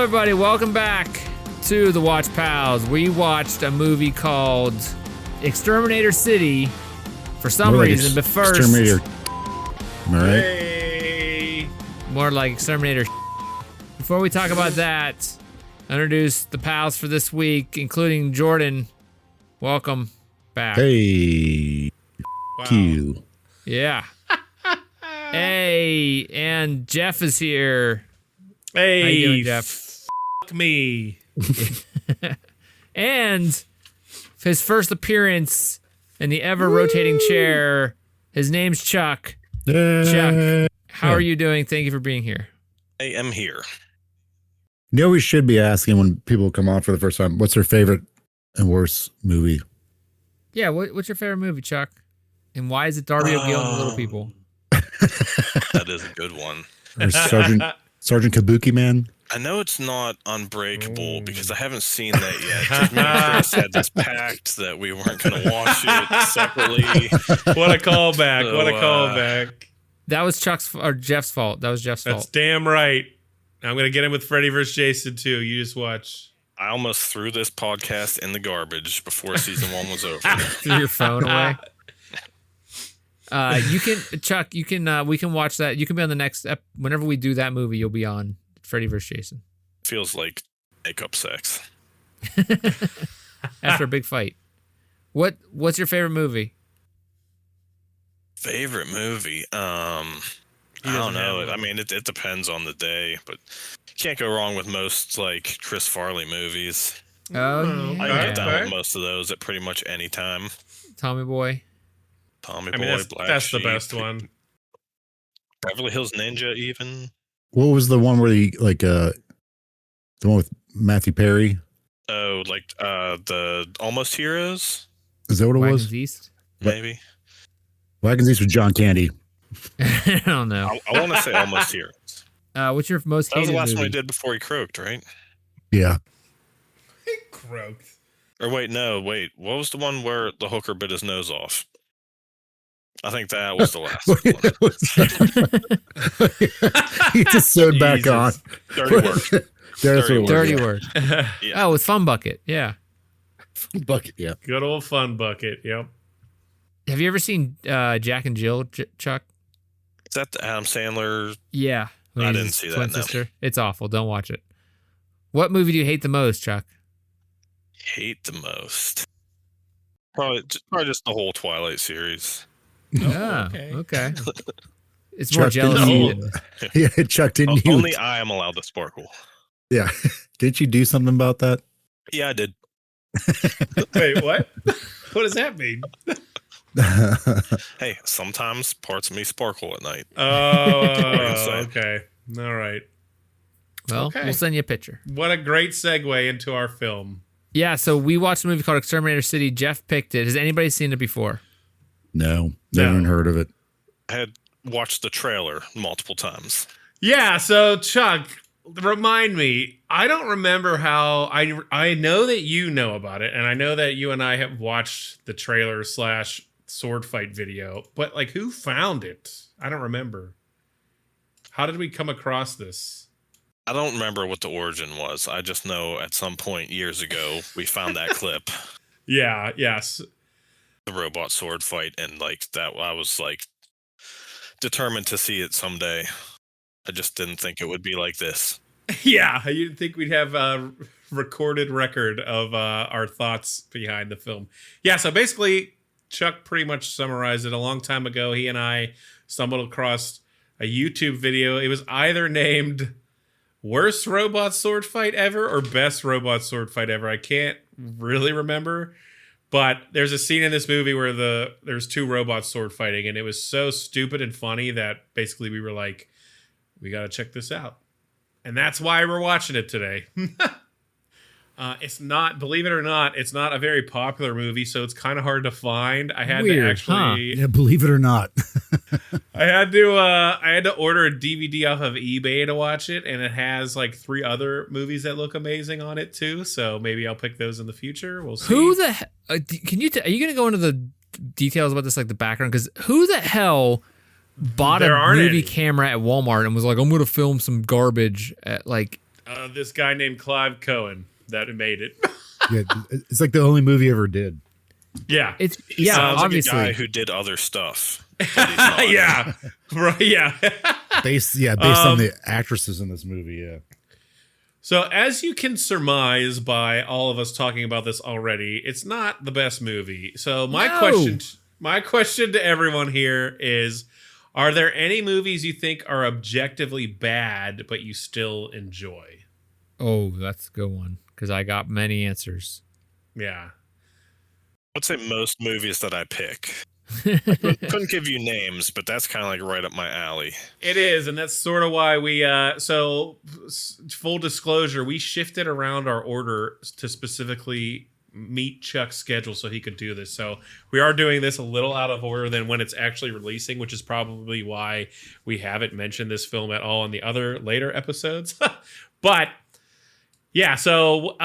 everybody. Welcome back to the Watch Pals. We watched a movie called Exterminator City for some reason, but first... Exterminator. Am I right? Hey. More like Exterminator. Before we talk about that, I introduce the pals for this week, including Jordan. Welcome back. Hey. Wow. Q. Yeah. Hey, and Jeff is here. Hey, How you doing, Jeff? Fuck me. And his first appearance in the ever-rotating chair, his name's Chuck. Chuck, how are you doing? Thank you for being here. I am here. You know, we should be asking when people come on for the first time, what's their favorite and worst movie? Yeah, what's your favorite movie, Chuck? And why is it Darby O'Gill and the Little People? That is a good one. Or Sergeant Kabuki Man? I know it's not Unbreakable because I haven't seen that yet. Me and Chris had this pact that we weren't going to watch it separately. What a callback. So, what a callback. That was Jeff's fault. That was Jeff's That's fault. damn right. I'm going to get him with Freddy vs. Jason, too. You just watch. I almost threw this podcast in the garbage before season 1 was over. Threw your phone away. You can, Chuck. You can. We can watch that. You can be on the next. Whenever we do that movie, you'll be on Freddy vs. Jason. Feels like makeup sex. After a big fight. What's your favorite movie? Favorite movie? I don't know. I mean, it depends on the day, but you can't go wrong with most like Chris Farley movies. Oh, I can yeah. get down with most of those at pretty much any time. Tommy Boy. Tommy I Boy, mean, Black that's the Sheep, best one. Beverly Hills Ninja, even. What was the one where the one with Matthew Perry? Oh, like the Almost Heroes, Is that what it Wagons was? East. maybe. Wagons East with John Candy. I don't know. I want to say Almost Heroes. What's your most That was hated the last movie? one he did before he croaked, right? Yeah. He croaked. Or wait, what was the one where the hooker bit his nose off? I think that was the last one. He just sewed back on. Dirty Work. That's what it was. Dirty Yeah. Word. Yeah. Oh, with Fun Bucket. Yeah. Bucket, yeah. Good old fun bucket. Yep. Have you ever seen Jack and Jill, Chuck? Is that the Adam Sandler? Yeah. I He's didn't his see twin that, no. sister. It's awful. Don't watch it. What movie do you hate the most, Chuck? Hate the most? Probably just the whole Twilight series. Oh, okay. okay. It's more Chuck, jealousy. didn't you- Yeah, Chuck, didn't you? Only I am allowed to sparkle. Yeah. Didn't you do something about that? Yeah, I did. Wait, what? What does that mean? Hey, sometimes parts of me sparkle at night. Oh, okay. All right. Well, Okay. we'll send you a picture. What a great segue into our film. Yeah, so we watched a movie called Exterminator City. Jeff picked it. Has anybody seen it before? No, never even heard of it. I had watched the trailer multiple times. Yeah, so Chuck, remind me. I don't remember how I know that you know about it, and I know that you and I have watched the trailer / sword fight video, but like who found it? I don't remember. How did we come across this? I don't remember what the origin was. I just know at some point years ago we found that clip, Yeah, yes. the robot sword fight, and like that I was like determined to see it someday. I just didn't think it would be like this. Yeah, you didn't think we'd have a recorded record of our thoughts behind the film. Yeah, so basically, Chuck pretty much summarized it a long time ago. He and I stumbled across a YouTube video. It was either named Worst Robot Sword Fight Ever or Best Robot Sword Fight Ever. I can't really remember. But there's a scene in this movie where there's two robots sword fighting, and it was so stupid and funny that basically we were like, we got to check this out. And that's why we're watching it today. It's not, believe it or not, it's not a very popular movie, so it's kind of hard to find. I had Weird, to actually, Yeah, believe it or not. I had to order a DVD off of eBay to watch it, and it has like 3 other movies that look amazing on it too. So maybe I'll pick those in the future. We'll see. Who the can you are you going to go into the details about this, like the background? Because who the hell bought There a aren't movie any. camera at Walmart and was like, I'm going to film some garbage at like This guy named Clive Cohen that made it. Yeah, it's like the only movie he ever did. Yeah. It's Sounds obviously. like a guy who did other stuff. but he's not. Yeah. Right. Yeah. Based on the actresses in this movie. Yeah. So as you can surmise by all of us talking about this already, it's not the best movie. So my question to everyone here is, are there any movies you think are objectively bad but you still enjoy? Oh, that's a good one because I got many answers. Yeah. I'd say most movies that I pick. I couldn't give you names, but that's kind of like right up my alley. It is, and that's sort of why we full disclosure, we shifted around our order to specifically meet Chuck's schedule so he could do this. So we are doing this a little out of order than when it's actually releasing, which is probably why we haven't mentioned this film at all in the other later episodes. But yeah, so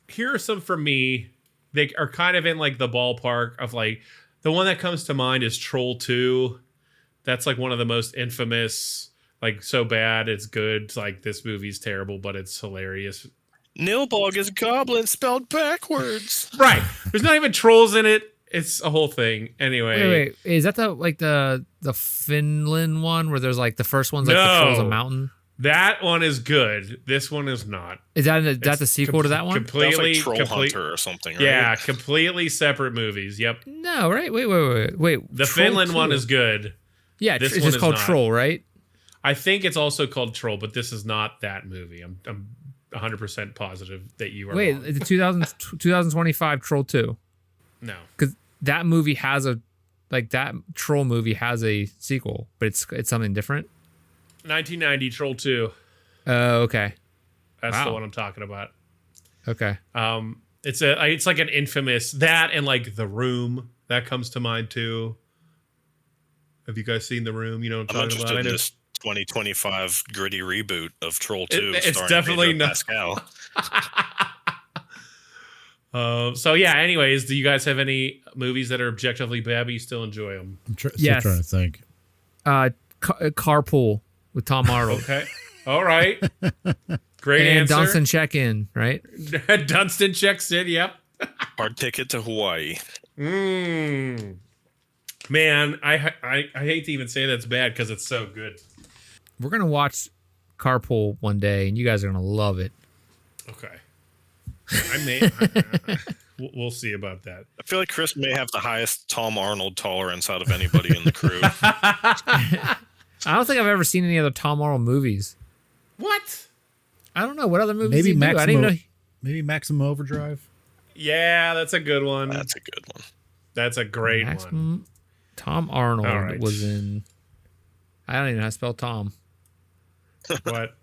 here are some for me. They are kind of in like the ballpark of like, the one that comes to mind is Troll 2. That's like one of the most infamous, like so bad it's good. It's like this movie's terrible, but it's hilarious. Nilbog is goblin spelled backwards. Right. There's not even trolls in it. It's a whole thing. Anyway. Wait. Is that the Finland one where there's like the first one's like the trolls a mountain? That one is good. This one is not. Is that the sequel to that one? Completely That's like Troll Hunter or something, right? Yeah, completely separate movies. Yep. No, right? Wait. The Troll Finland 2. one is good. Yeah, This it's one just is called not. Troll, right? I think it's also called Troll, but this is not that movie. I'm 100% positive that you are wrong. The 2025 Troll 2. No. Because that movie has that Troll movie has a sequel, but it's something different. 1990 Troll 2. Okay. That's Wow. the one I'm talking about. Okay. It's like an infamous that, and like The Room that comes to mind too. Have you guys seen The Room? You know what I'm I'm talking interested about? in this 2025 gritty reboot of Troll 2. It's starring definitely Pedro not. Pascal. So yeah. Anyways, do you guys have any movies that are objectively bad but you still enjoy them? I'm still Yes. trying to think. Carpool with Tom Arnold. Okay. All right. Great And answer. Dunstan check in, right? Dunstan checks in. Yep. Hard ticket to Hawaii. Man, I hate to even say that's bad because it's so good. We're gonna watch Carpool one day, and you guys are gonna love it. Okay. We'll see about that. I feel like Chris may have the highest Tom Arnold tolerance out of anybody in the crew. I don't think I've ever seen any other Tom Arnold movies. What? I don't know what other movies. Maybe he do. I didn't even know. Maybe Maximum Overdrive. Yeah, that's a good one. That's a good one. That's a great one. Tom Arnold All right. was in. I don't even know how to spell Tom. What?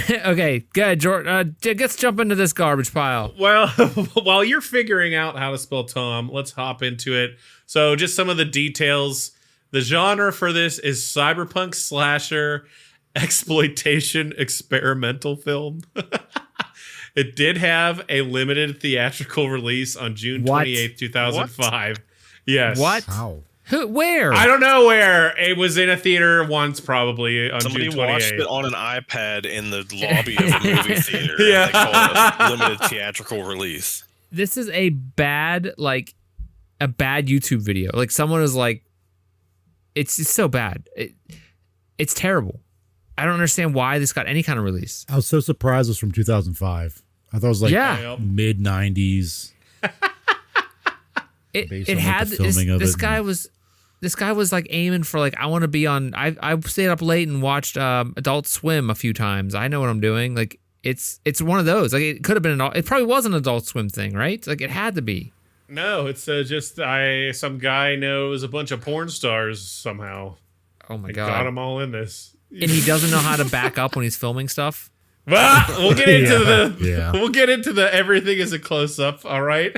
Okay, good. George, let's jump into this garbage pile. Well, while you're figuring out how to spell Tom, let's hop into it. So, just some of the details. The genre for this is cyberpunk slasher exploitation experimental film. It did have a limited theatrical release on June 28th, 2005. What? Yes. What? How? Where? I don't know where. It was in a theater once, probably on Somebody June 28th. watched it on an iPad in the lobby of a movie theater. Yeah. And they called it a limited theatrical release. This is a bad YouTube video. Like someone is like, it's so bad. It's terrible. I don't understand why this got any kind of release. I was so surprised it was from 2005. I thought it was like mid 90s. It had this guy was like aiming for like, I want to be on. I stayed up late and watched Adult Swim a few times. I know what I'm doing. Like it's one of those. Like it could have been it probably was an Adult Swim thing, right? Like it had to be. No, it's just some guy knows a bunch of porn stars somehow. Oh my They god! got them all in this, and he doesn't know how to back up when he's filming stuff. Well, we'll get into Yeah. the everything is a close up. All right.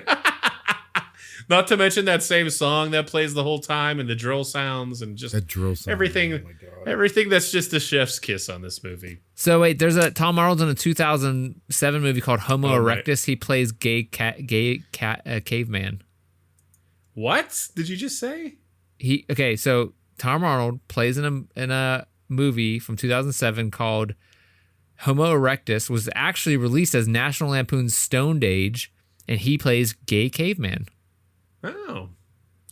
Not to mention that same song that plays the whole time and the drill sounds and just That drill sound. everything. Oh my God. Everything that's just a chef's kiss on this movie. So wait, there's a Tom Arnold's in a 2007 movie called Homo right. Erectus. He plays gay caveman. What did you just say? So Tom Arnold plays in a movie from 2007 called Homo erectus was actually released as National Lampoon's Stoned Age, and he plays gay caveman. Oh,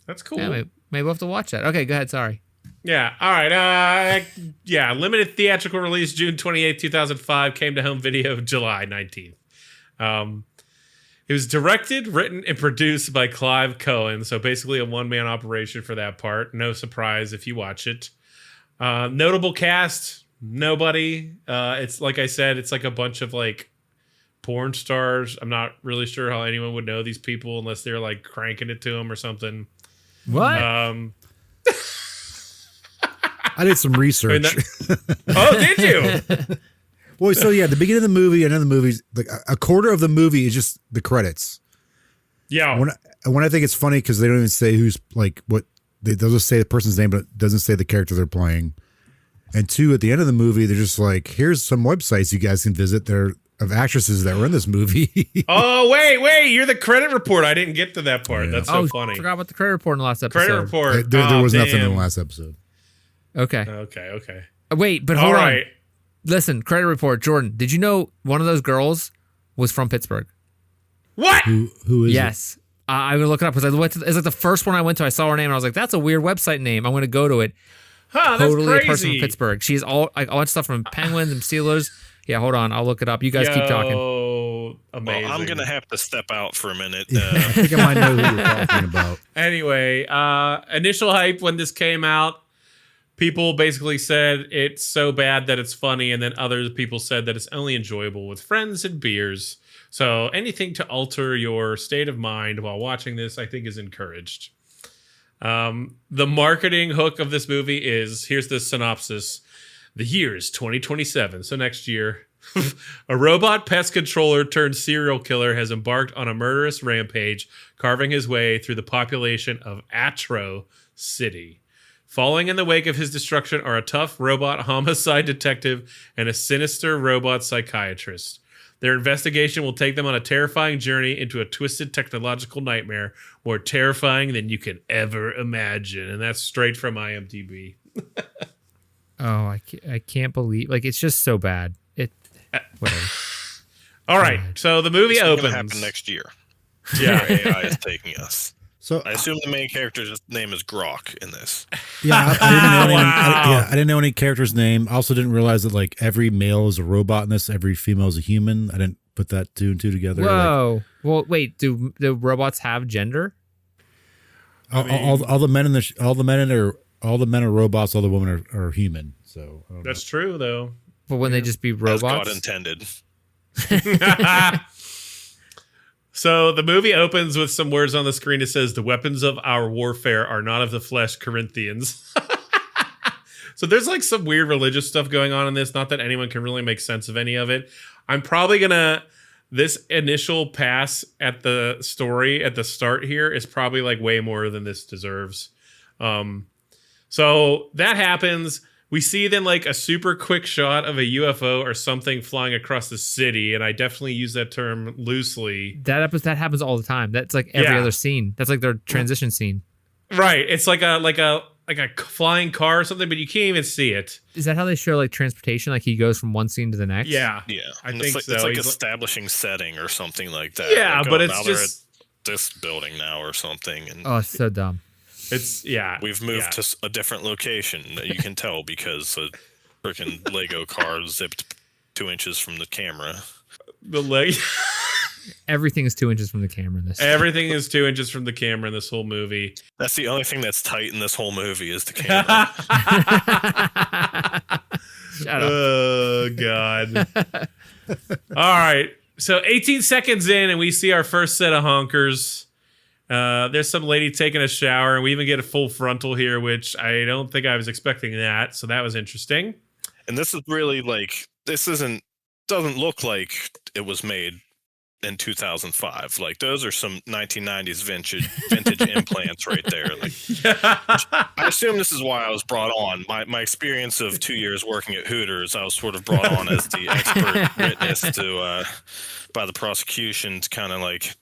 that's cool. Yeah, maybe we'll have to watch that. Okay, go ahead. Sorry. Yeah. All right. Yeah. Limited theatrical release June 28th, 2005. Came to home video July 19th. It was directed, written, and produced by Clive Cohen. So basically a one-man operation for that part. No surprise if you watch it. Notable cast, nobody. It's like I said, it's like a bunch of like porn stars. I'm not really sure how anyone would know these people unless they're like cranking it to them or something. What? I did some research. Oh, did you? Well, so yeah, the beginning of the movie and then the movies, like a quarter of the movie is just the credits. Yeah. When I think it's funny because they don't even say who's like what they'll just say the person's name, but it doesn't say the character they're playing. And two, at the end of the movie, they're just like, here's some websites you guys can visit. They're of actresses that were in this movie. Oh, wait, you're the credit report. I didn't get to that part. Yeah. That's so funny. I forgot about the credit report in the last episode. Credit report. There was nothing in the last episode. Okay. Okay. Wait, but hold on. Listen, credit report. Jordan, did you know one of those girls was from Pittsburgh? What? Who is Yes. I'm going to look it up because it's like the first one I went to. I saw her name and I was like, that's a weird website name. I'm going to go to it. Huh, that's totally crazy. a person from Pittsburgh. She's all like a bunch of stuff from Penguins and Steelers. Yeah, hold on. I'll look it up. You guys keep talking. Oh, amazing. Well, I'm going to have to step out for a minute. I think I might know who you're talking about. Anyway, initial hype when this came out, people basically said it's so bad that it's funny, and then other people said that it's only enjoyable with friends and beers. So anything to alter your state of mind while watching this, I think, is encouraged. The marketing hook of this movie is, here's the synopsis. The year is 2027, so next year. A robot pest controller turned serial killer has embarked on a murderous rampage, carving his way through the population of Atro City. Following in the wake of his destruction are a tough robot homicide detective and a sinister robot psychiatrist. Their investigation will take them on a terrifying journey into a twisted technological nightmare, more terrifying than you can ever imagine. And that's straight from IMDb. Oh, I can't believe, like, it's just so bad. Whatever. All right, so the movie opens. It's going to happen next year. Yeah. Where AI is taking us. So I assume the main character's name is Grok in this. Yeah, I didn't know any character's name. I also didn't realize that like every male is a robot in this, every female is a human. I didn't put that two and two together. Whoa. Well, wait. Do robots have gender? All the men are robots. All the women are human. So That's true, though. But wouldn't they just be robots? As God intended. So the movie opens with some words on the screen. It says, "The weapons of our warfare are not of the flesh, Corinthians." So there's like some weird religious stuff going on in this. Not that anyone can really make sense of any of it. I'm probably this initial pass at the story at the start here is probably like way more than this deserves. So that happens. We see then like a super quick shot of a UFO or something flying across the city, and I definitely use that term loosely. That happens all the time. That's like every other scene. That's like their transition scene. Right. It's like a flying car or something, but you can't even see it. Is that how they show like transportation? Like he goes from one scene to the next? Yeah. I think so. It's like establishing setting or something like that. Yeah, like, but it's just at this building now or something. And oh, it's so dumb. We've moved to a different location. You can tell because a freaking Lego car zipped 2 inches from the camera. The leg. Everything is 2 inches from the camera in this. Everything is 2 inches from the camera in this whole movie. That's the only thing that's tight in this whole movie is the camera. Shut up. Oh, God. All right. So 18 seconds in, and we see our first set of honkers. There's some lady taking a shower, and we even get a full frontal here, which I don't think I was expecting that. So that was interesting. And this is really like, doesn't look like it was made in 2005. Like those are some 1990s vintage implants right there. Like, I assume this is why I was brought on. My experience of 2 years working at Hooters, I was sort of brought on as the expert witness by the prosecution to kind of like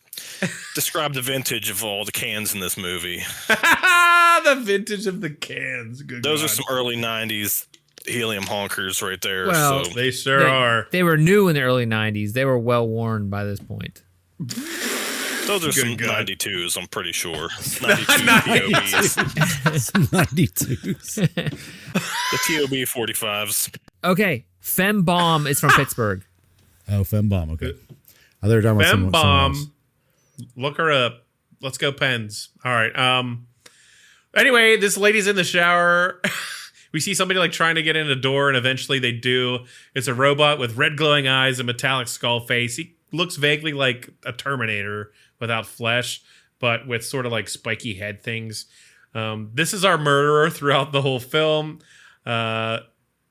describe the vintage of all the cans in this movie. The vintage of the cans. Good Those God. are some early 90s helium honkers right there. Well, so They sure are. They were new in the early 90s. They were well worn by this point. those are some God. 92s, I'm pretty sure. 92 TOBs. 92s. The TOB 45s. Okay, Fem Bomb is from Pittsburgh. Oh, Fembomb. Okay. I thought you were talking about someone else. Fembomb. Look her up. Let's go Pens. All right. Anyway, this lady's in the shower. We see somebody like trying to get in a door, and eventually they do. It's a robot with red glowing eyes and metallic skull face. He looks vaguely like a Terminator without flesh, but with sort of like spiky head things. This is our murderer throughout the whole film.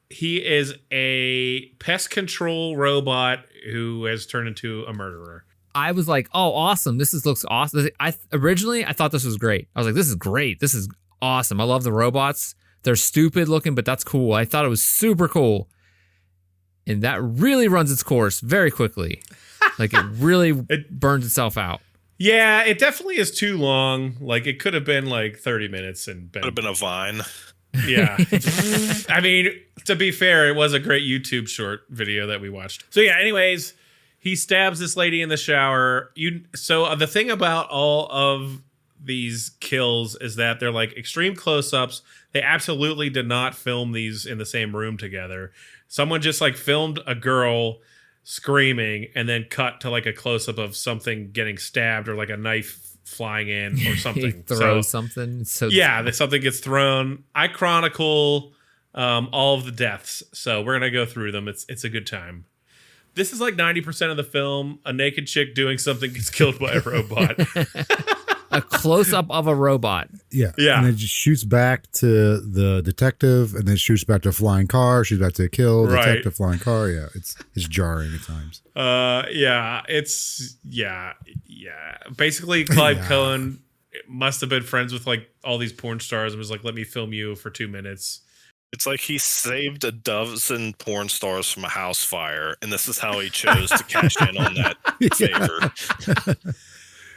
He is a pest control robot who has turned into a murderer. I was like, oh, awesome. Looks awesome. Originally, I thought this was great. I was like, this is great. This is awesome. I love the robots. They're stupid looking, but that's cool. I thought it was super cool. And that really runs its course very quickly. Like it really burns itself out. Yeah, it definitely is too long. Like it could have been like 30 minutes and been. Could have been a Vine. Yeah. I mean, to be fair, it was a great YouTube short video that we watched. So yeah, anyways, he stabs this lady in the shower. So the thing about all of these kills is that they're like extreme close-ups. They absolutely did not film these in the same room together. Someone just like filmed a girl screaming and then cut to like a close-up of something getting stabbed or like a knife flying in or something. He throws something. So yeah, that something gets thrown. I chronicle all of the deaths, so we're gonna go through them. It's a good time. This is like 90% of the film. A naked chick doing something gets killed by a robot. A close-up of a robot. Yeah. Yeah. And it just shoots back to the detective, and then shoots back to a flying car, shoots back to a kill, Right. detective, flying car. Yeah, it's jarring at times. Yeah. Basically, Clive Cohen must have been friends with like all these porn stars and was like, "Let me film you for 2 minutes." It's like he saved a dozen porn stars from a house fire, and this is how he chose to cash in on that favor.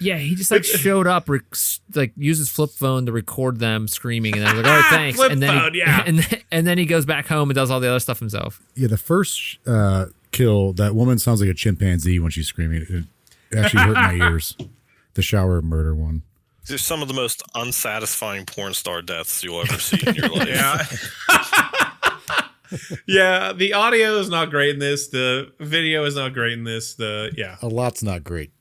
Yeah, he just like showed up, like used his flip phone to record them screaming, and I was like, "All right, thanks." Flip and then phone, yeah. and then he goes back home and does all the other stuff himself. Yeah, the first kill, that woman sounds like a chimpanzee when she's screaming. It actually hurt my ears. The shower murder one. These are some of the most unsatisfying porn star deaths you'll ever see in your life. Yeah. Yeah, the audio is not great in this. The video is not great in this. A lot's not great.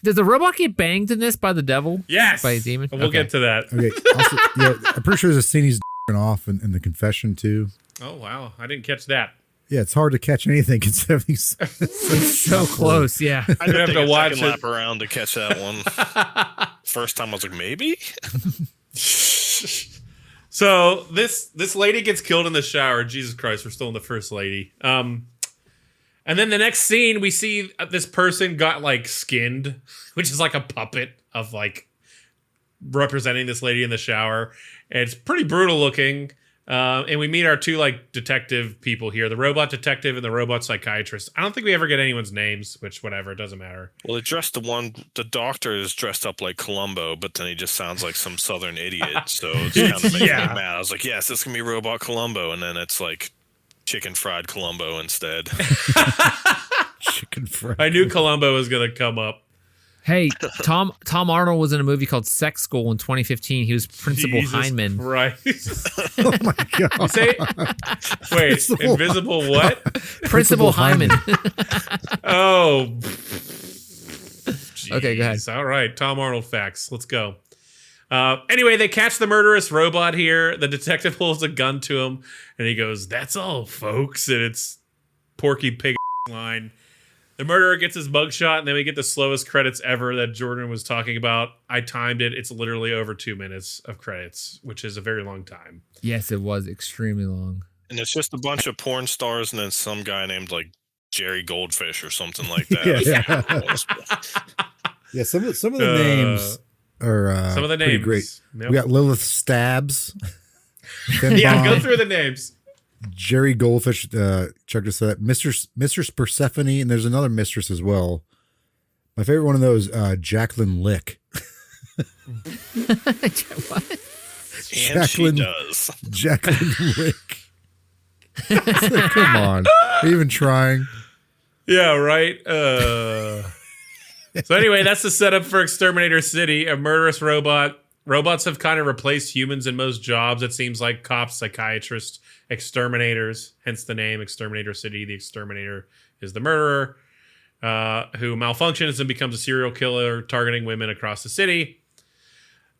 Does the robot get banged in this by the devil? Yes. By a demon? We'll get to that. Okay. Also, yeah, I'm pretty sure there's a scene he's off in the confession too. Oh, wow. I didn't catch that. Yeah, it's hard to catch anything considering he's So close, yeah. I didn't have to watch it. lap around to catch that one. First time I was like, maybe? So this lady gets killed in the shower. Jesus Christ, we're still in the first lady. And then the next scene, we see this person got like skinned, which is like a puppet of like representing this lady in the shower. And it's pretty brutal looking. And we meet our two like detective people here, the robot detective and the robot psychiatrist. I don't think we ever get anyone's names, which whatever, it doesn't matter. Well, the doctor is dressed up like Columbo, but then he just sounds like some southern idiot. So it's kind of making me mad. I was like, yes, this can be Robot Columbo. And then it's like chicken fried Columbo instead. chicken fried. I knew Columbo was going to come up. Hey, Tom Arnold was in a movie called Sex School in 2015. He was Principal Hyman. Right. Oh my god. Say, wait, Invisible what? Principal Hyman. Oh. Okay, go ahead. All right, Tom Arnold facts. Let's go. Anyway, they catch the murderous robot here. The detective pulls a gun to him, and he goes, "That's all, folks." And it's Porky Pig line. The murderer gets his mugshot, and then we get the slowest credits ever that Jordan was talking about. I timed it. It's literally over 2 minutes of credits, which is a very long time. Yes, it was extremely long. And it's just a bunch of porn stars and then some guy named like Jerry Goldfish or something like that. Yeah, some of the names are some of the pretty names. great. Yep. We got Lilith Stabs. Yeah, go through the names. Jerry Goldfish, Chuck just said that. Mistress Persephone, and there's another mistress as well. My favorite one of those, Jacqueline Lick. What? And she does. Jacqueline Wick. Come on. Are you even trying? Yeah, right. So anyway, that's the setup for Exterminator City, a murderous robot. Robots have kind of replaced humans in most jobs. It seems like cops, psychiatrists, exterminators, hence the name Exterminator City. The exterminator is the murderer who malfunctions and becomes a serial killer targeting women across the city.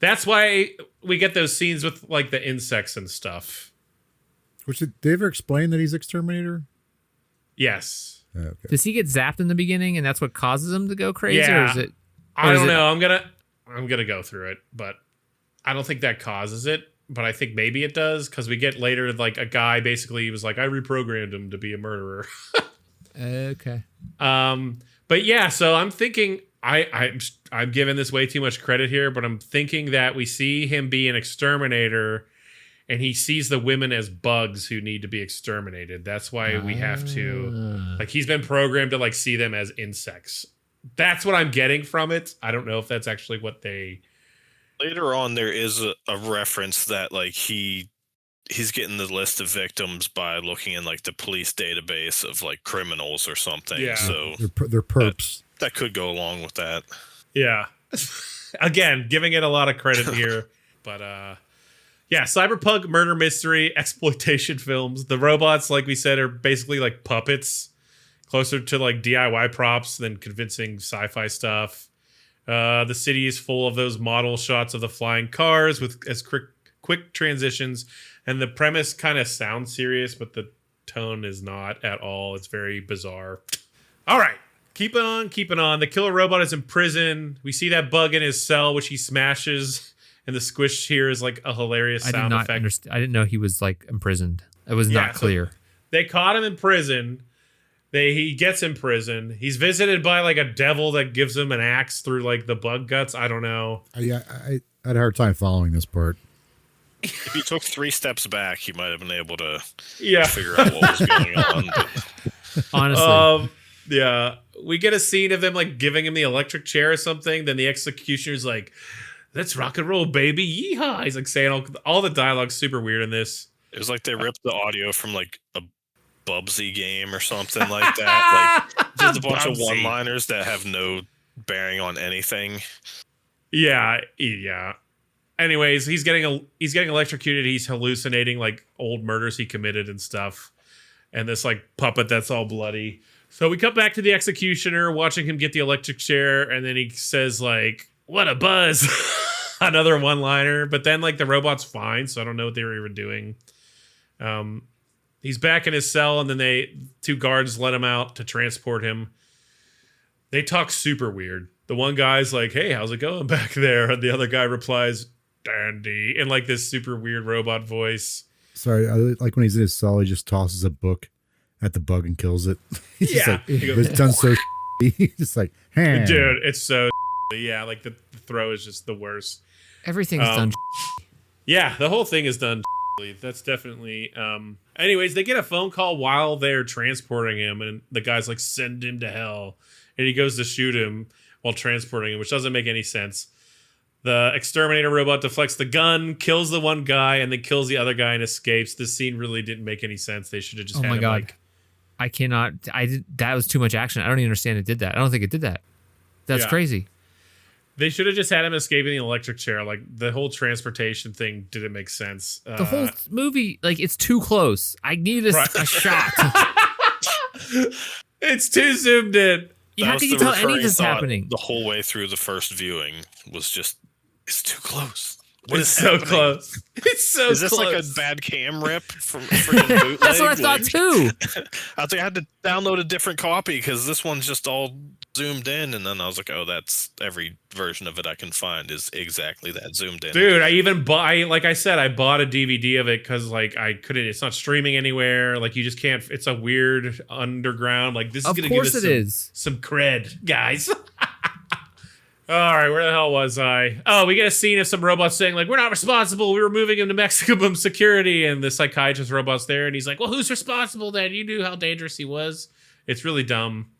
That's why we get those scenes with like the insects and stuff. Which did they ever explain that he's Exterminator? Yes. Okay. Does he get zapped in the beginning and that's what causes him to go crazy? Yeah. Or is it? I don't know. I'm gonna go through it, but I don't think that causes it. But I think maybe it does, because we get later like a guy basically was like, I reprogrammed him to be a murderer. Okay. But yeah, so I'm thinking I'm giving this way too much credit here, but I'm thinking that we see him be an exterminator and he sees the women as bugs who need to be exterminated. That's why we have to, like, he's been programmed to like see them as insects. That's what I'm getting from it. I don't know if that's actually what they... Later on, there is a reference that like he's getting the list of victims by looking in like the police database of like criminals or something. Yeah. So They're perps. that could go along with that. Yeah. Again, giving it a lot of credit here. But yeah, cyberpunk murder mystery exploitation films. The robots, like we said, are basically like puppets, closer to like DIY props than convincing sci-fi stuff. The city is full of those model shots of the flying cars with as quick transitions, and the premise kind of sounds serious, but the tone is not at all. It's very bizarre. All right, keep it on. The killer robot is in prison. We see that bug in his cell, which he smashes, and the squish here is like a hilarious sound effect. I didn't know he was like imprisoned. It was not clear. So they caught him in prison. He gets in prison. He's visited by like a devil that gives him an axe through like the bug guts. I don't know. Yeah, I had a hard time following this part. If he took 3 steps back, he might have been able to figure out what was going on. But... Honestly. Yeah. We get a scene of them like giving him the electric chair or something. Then the executioner's like, let's rock and roll, baby. Yeehaw. He's like saying all the dialogue's super weird in this. It was like they ripped the audio from like a Bubsy game or something like that. Like just a bunch of one-liners that have no bearing on anything. Yeah. Anyways, he's getting electrocuted. He's hallucinating like old murders he committed and stuff. And this like puppet that's all bloody. So we cut back to the executioner, watching him get the electric chair, and then he says like, "What a buzz!" Another one-liner. But then like the robot's fine, so I don't know what they were even doing. He's back in his cell, and then 2 guards let him out to transport him. They talk super weird. The one guy's like, "Hey, how's it going back there?" And the other guy replies, "Dandy," in like this super weird robot voice. Sorry, I like when he's in his cell, he just tosses a book at the bug and kills it. He's just like, it's done so he's just like, hey. Dude, it's so yeah, like the throw is just the worst. Everything's done. Yeah, the whole thing is done. That's definitely anyways, they get a phone call while they're transporting him, and the guy's like, send him to hell, and he goes to shoot him while transporting him, which doesn't make any sense. The exterminator robot deflects the gun, kills the one guy, and then kills the other guy and escapes. This scene really didn't make any sense. They should have just had him like... I cannot... That was too much action. I don't even understand it did that. I don't think it did that. That's crazy. They should have just had him escaping the electric chair. Like, the whole transportation thing didn't make sense. The whole movie, like, it's too close. I need a shot. It's too zoomed in. How can you tell any of this happening? The whole way through the first viewing was just, it's too close. It's so close. It's so close. Is this like a bad cam rip from freaking bootleg? That's what I thought too. I think I had to download a different copy because this one's just all zoomed in, and then I was like, oh, that's every version of it I can find is exactly that zoomed in. Dude, I even like I said, I bought a DVD of it because like I couldn't. It's not streaming anywhere. Like you just can't. It's a weird underground. Like this is gonna give us some cred, guys. All right, where the hell was I? Oh, we get a scene of some robots saying, like, we're not responsible. We were moving him to Mexico security. And the psychiatrist robot's there. And he's like, well, who's responsible then? You knew how dangerous he was. It's really dumb.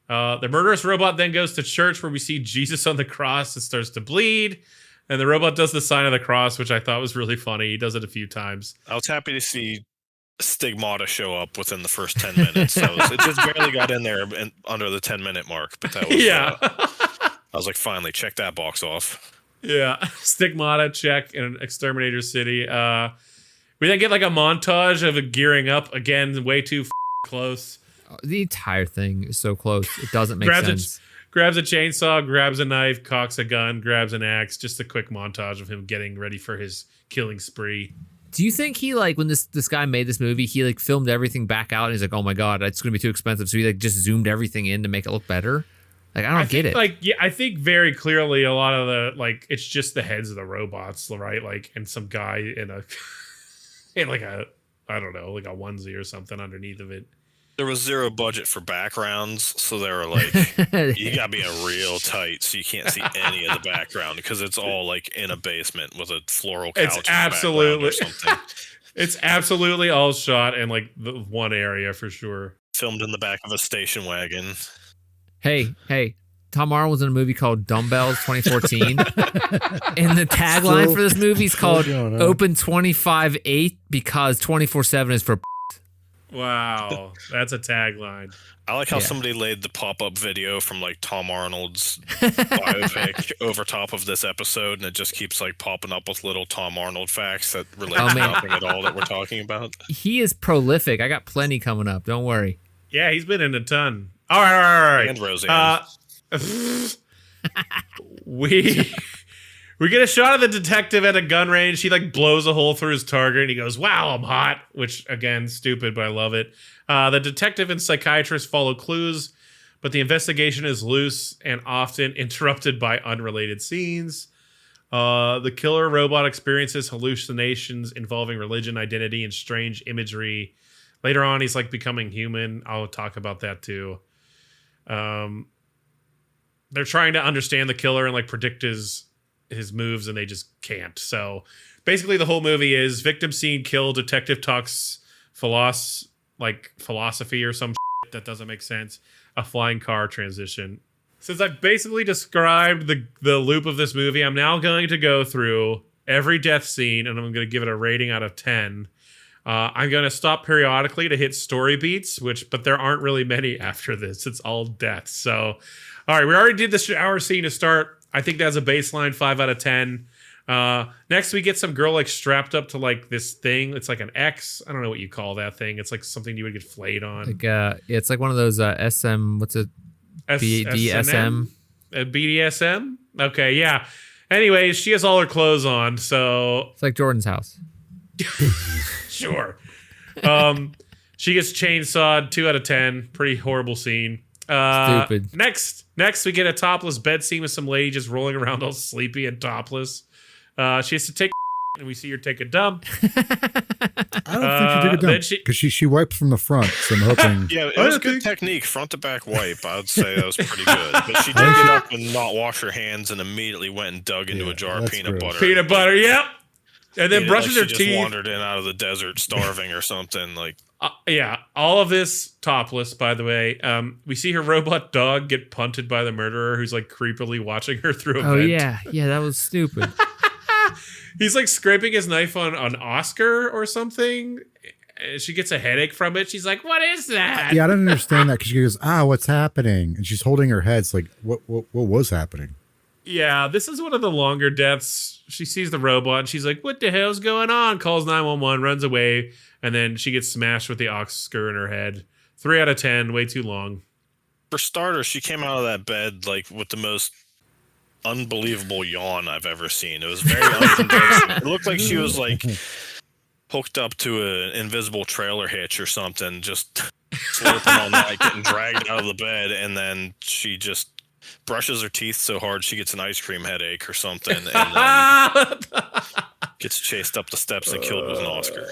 The murderous robot then goes to church where we see Jesus on the cross and starts to bleed. And the robot does the sign of the cross, which I thought was really funny. He does it a few times. I was happy to see Stigmata show up within the first 10 minutes. It just barely got in there and under the 10-minute mark. But that was, I was like, finally, check that box off. Yeah. Stigmata, check, in Exterminator City. We then get like a montage of it gearing up. Again, way too close. The entire thing is so close. It doesn't make sense. Grabs a chainsaw, grabs a knife, cocks a gun, grabs an axe. Just a quick montage of him getting ready for his killing spree. Do you think he when this guy made this movie, he filmed everything back out and he's like, oh my God, it's going to be too expensive. So he just zoomed everything in to make it look better? I don't get it. I think very clearly a lot of the, it's just the heads of the robots, right? And some guy in a I don't know, like a onesie or something underneath of it. There was zero budget for backgrounds, so they were like, you gotta be in real tight so you can't see any of the background because it's all in a basement with a floral couch. It's absolutely or something. It's absolutely all shot in the one area for sure. Filmed in the back of a station wagon. Hey, Tom Arnold was in a movie called Dumbbells 2014. And the tagline for this movie is called Open 25/8 because 24/7 is for. Wow, that's a tagline. I like how somebody laid the pop-up video from Tom Arnold's biopic over top of this episode, and it just keeps popping up with little Tom Arnold facts that relate to nothing at all that we're talking about. He is prolific. I got plenty coming up. Don't worry. Yeah, he's been in a ton. All right. And Roseanne. We get a shot of the detective at a gun range. He blows a hole through his target and he goes, wow, I'm hot, which again, stupid, but I love it. The detective and psychiatrist follow clues, but the investigation is loose and often interrupted by unrelated scenes. The killer robot experiences hallucinations involving religion, identity, and strange imagery. Later on, he's becoming human. I'll talk about that too. They're trying to understand the killer and predict his moves, and they just can't. So basically the whole movie is victim seen, kill, detective talks philosophy or some shit that doesn't make sense, a flying car transition. Since I've basically described the loop of this movie, I'm now going to go through every death scene and I'm going to give it a rating out of 10. I'm going to stop periodically to hit story beats, but there aren't really many after this. It's all death. So, all right, we already did the shower scene to start. I think that's a baseline 5 out of 10. Next, we get some girl strapped up to this thing. It's an X. I don't know what you call that thing. It's something you would get flayed on. It's one of those SM. What's it? BDSM. BDSM. Okay, yeah. Anyways, she has all her clothes on, so it's like Jordan's house. Sure. She gets chainsawed. 2 out of 10. Pretty horrible scene. Stupid. Next, we get a topless bed scene with some lady just rolling around all sleepy and topless. She has to take and we see her take a dump. I don't think she took a dump because she wiped from the front. So I'm hoping. Yeah, it was good technique, front to back wipe. I would say that was pretty good. But she did get up and not wash her hands and immediately went and dug into a jar of peanut butter. Peanut butter, yep. And then brushes her teeth. Just wandered in out of the desert, starving or something yeah, all of this topless, by the way. We see her robot dog get punted by the murderer, who's creepily watching her through a vent. Oh yeah, that was stupid. He's scraping his knife on Oscar or something. She gets a headache from it. She's like, "What is that?" Yeah, I don't understand that because she goes, what's happening? And she's holding her head. It's what was happening? Yeah, this is one of the longer deaths. She sees the robot and she's like, what the hell's going on? Calls 911, runs away, and then she gets smashed with the Oscar in her head. 3 out of 10, way too long. For starters, she came out of that bed with the most unbelievable yawn I've ever seen. It was very unconvincing. It looked like she was hooked up to an invisible trailer hitch or something, just slurping all night, getting dragged out of the bed, and then she just brushes her teeth so hard she gets an ice cream headache or something, and then gets chased up the steps and killed with an Oscar.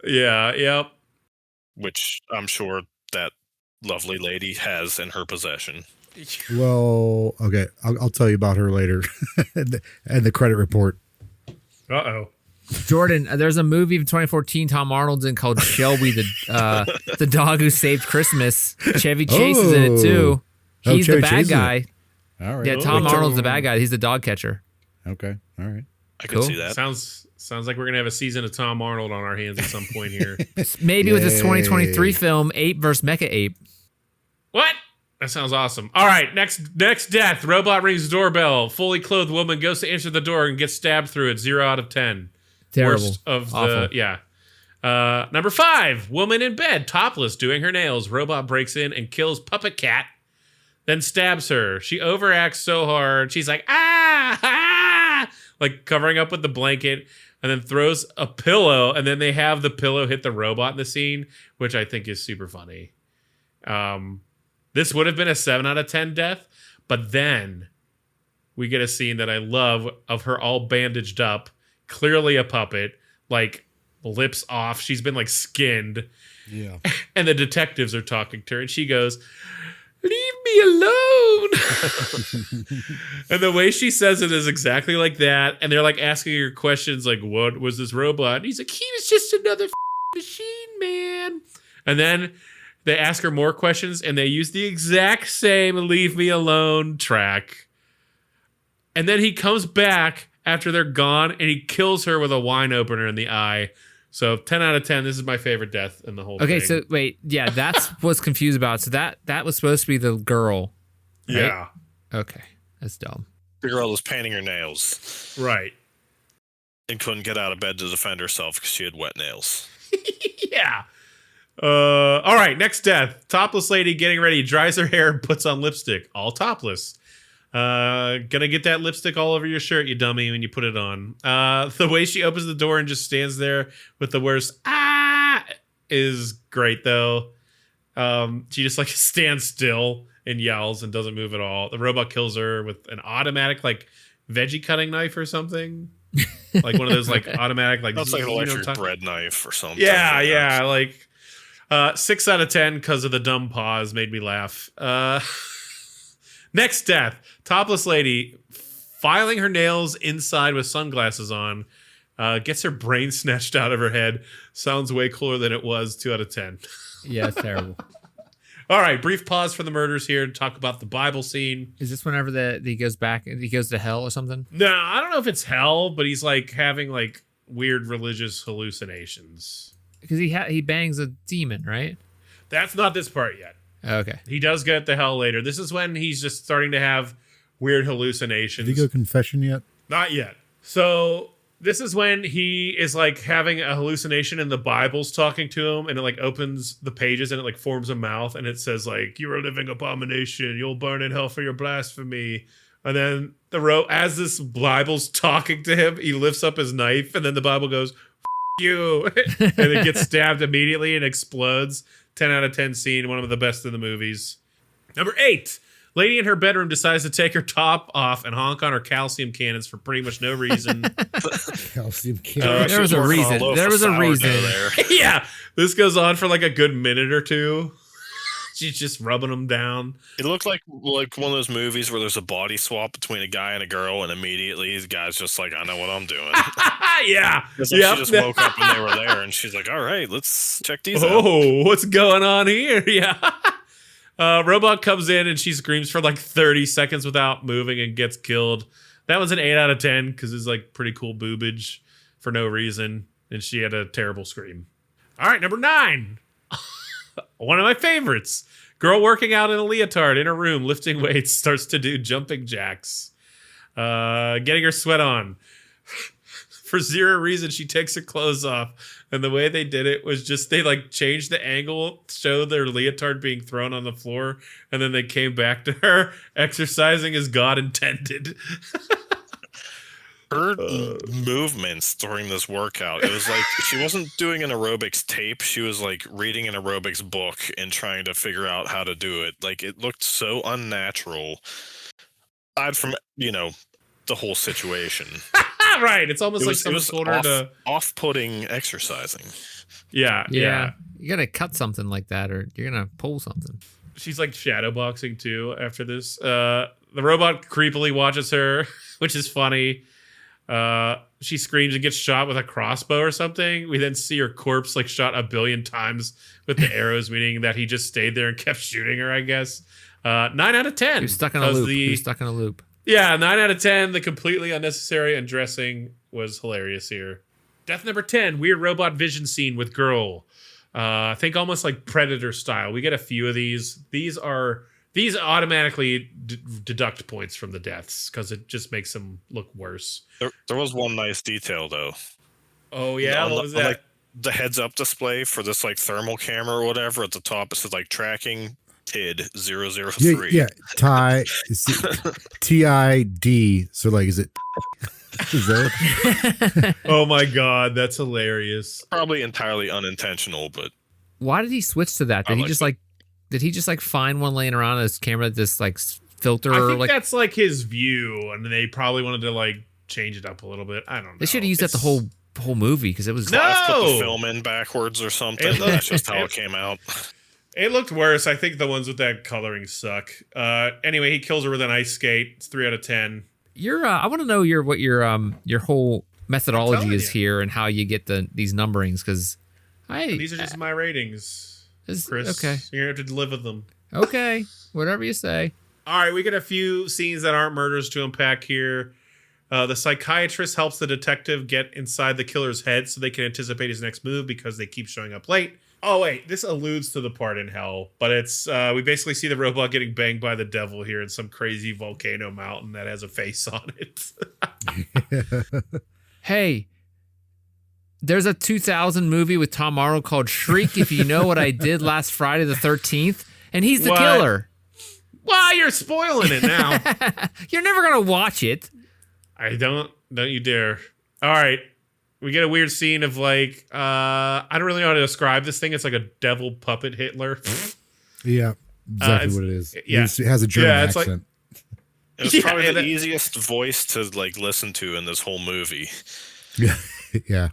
Yeah, yep. Which I'm sure that lovely lady has in her possession. Well, okay, I'll tell you about her later, and the credit report. Uh-oh. Jordan, there's a movie from 2014 Tom Arnold's in called Shelby, the dog who saved Christmas. Chevy Chase is in it too. He's the bad guy. All right. Yeah, Tom Arnold's the bad guy. He's the dog catcher. Okay. All right. I could see that. Sounds like we're gonna have a season of Tom Arnold on our hands at some point here. Maybe with this 2023 film, Ape vs. Mecha Ape. What? That sounds awesome. All right, next death. Robot rings the doorbell. Fully clothed woman goes to answer the door and gets stabbed through it. 0 out of 10. Terrible. Worst of Awful. Number 5. Woman in bed, topless, doing her nails. Robot breaks in and kills Puppet Cat, then stabs her. She overacts so hard. She's like, like covering up with the blanket, and then throws a pillow, and then they have the pillow hit the robot in the scene, which I think is super funny. This would have been a 7 out of 10 death, but then we get a scene that I love of her all bandaged up, clearly a puppet, like lips off. She's been like skinned. Yeah. And the detectives are talking to her, and she goes, "Leave me alone." And the way she says it is exactly like that. And they're like asking her questions like, what was this robot? And he's like, he was just another machine, man. And then they ask her more questions, and they use the exact same "leave me alone" track. And then he comes back after they're gone, and he kills her with a wine opener in the eye. So 10 out of 10. This is my favorite death in the whole thing. Okay, so wait, yeah, that's what's confused about. So that was supposed to be the girl, right? Yeah. Okay, that's dumb. The girl was painting her nails Right. and couldn't get out of bed to defend herself because she had wet nails. Yeah. All right, next death. Topless lady getting ready, dries her hair, and puts on lipstick. All topless. Gonna get that lipstick all over your shirt, you dummy, when you put it on. The way she opens the door and just stands there with the worst is great, though. She just like stands still and yells and doesn't move at all. The robot kills her with an automatic like veggie cutting knife or something. Like one of those like automatic like That's like an electric bread knife or something. Yeah, like 6 out of 10 because of the dumb pause made me laugh. Next death. Topless lady filing her nails inside with sunglasses on. Gets her brain snatched out of her head. Sounds way cooler than it was. 2 out of 10. Yeah, it's terrible. All right, brief pause for the murders here to talk about the Bible scene. Is this whenever he goes back, he goes to hell or something? No, I don't know if it's hell, but he's like having like weird religious hallucinations. Because he bangs a demon, right? That's not this part yet. Okay. He does get to hell later. This is when he's just starting to have weird hallucinations. Did he go confession yet? Not yet. So this is when he is like having a hallucination and the Bible's talking to him, and it like opens the pages and it like forms a mouth and it says like, "You're a living abomination. You'll burn in hell for your blasphemy." And then as this Bible's talking to him, he lifts up his knife and then the Bible goes, "F you," and it gets stabbed immediately and explodes. 10 out of 10 scene, one of the best in the movies. Number 8. Lady in her bedroom decides to take her top off and honk on her calcium cannons for pretty much no reason. Calcium cannons. There was a reason. There was a reason. Yeah. This goes on for like a good minute or two. She's just rubbing them down. It looked like one of those movies where there's a body swap between a guy and a girl, and immediately the guy's just like, "I know what I'm doing." Yeah. Like she just woke up and they were there, and she's like, "All right, let's check these out." Oh, what's going on here? Yeah. Robot comes in and she screams for like 30 seconds without moving and gets killed. That was an 8 out of 10 because it's like pretty cool boobage for no reason. And she had a terrible scream. All right, number 9. One of my favorites. Girl working out in a leotard in her room, lifting weights, starts to do jumping jacks. Getting her sweat on. For zero reason, she takes her clothes off. And the way they did it was just they like changed the angle, showed their leotard being thrown on the floor, and then they came back to her exercising as God intended. Her movements during this workout, it was like she wasn't doing an aerobics tape. She was like reading an aerobics book and trying to figure out how to do it. Like it looked so unnatural. Aside from, the whole situation. Right. It's almost like someone told her to off-putting exercising. Yeah. You gotta cut something like that, or you're gonna pull something. She's like shadowboxing too after this. The robot creepily watches her, which is funny. She screams and gets shot with a crossbow or something. We then see her corpse like shot 1 billion times with the arrows, meaning that he just stayed there and kept shooting her, I guess. 9 out of 10. He was stuck in a loop. Yeah, 9 out of 10. The completely unnecessary undressing was hilarious here. Death number 10, weird robot vision scene with girl. I think almost like Predator style. We get a few of these. These automatically deduct points from the deaths because it just makes them look worse. There was one nice detail though. Oh yeah, what was that? Like the heads-up display for this like thermal camera or whatever at the top, it says like tracking TID 003. Yeah, TID. So like, is it? Is that? Oh my god, that's hilarious. Probably entirely unintentional, but why did he switch to that? Did he just find one laying around his camera, this like filter? I think that's like his view, and they probably wanted to like change it up a little bit. I don't know. They should have used that the whole movie because it was put the film in backwards or something. That's just how it came out. It looked worse. I think the ones with that coloring suck. Anyway, he kills her with an ice skate. It's 3 out of 10. I want to know what your whole methodology is here and how you get these numberings because these are just my ratings, Chris. Okay, you're gonna have to live with them. Okay, whatever you say. All right, we get a few scenes that aren't murders to unpack here. The psychiatrist helps the detective get inside the killer's head so they can anticipate his next move because they keep showing up late. Oh, wait, this alludes to the part in hell, but it's we basically see the robot getting banged by the devil here in some crazy volcano mountain that has a face on it. Hey, there's a 2000 movie with Tom Arnold called Shriek, If You Know What I Did Last Friday the 13th, and he's the killer. Well, you're spoiling it now. You're never going to watch it. I don't you dare. All right. We get a weird scene of like, I don't really know how to describe this thing. It's like a devil puppet Hitler. Yeah, exactly what it is. Yeah. It has a German accent. It's probably the easiest voice to like listen to in this whole movie. Yeah, yeah.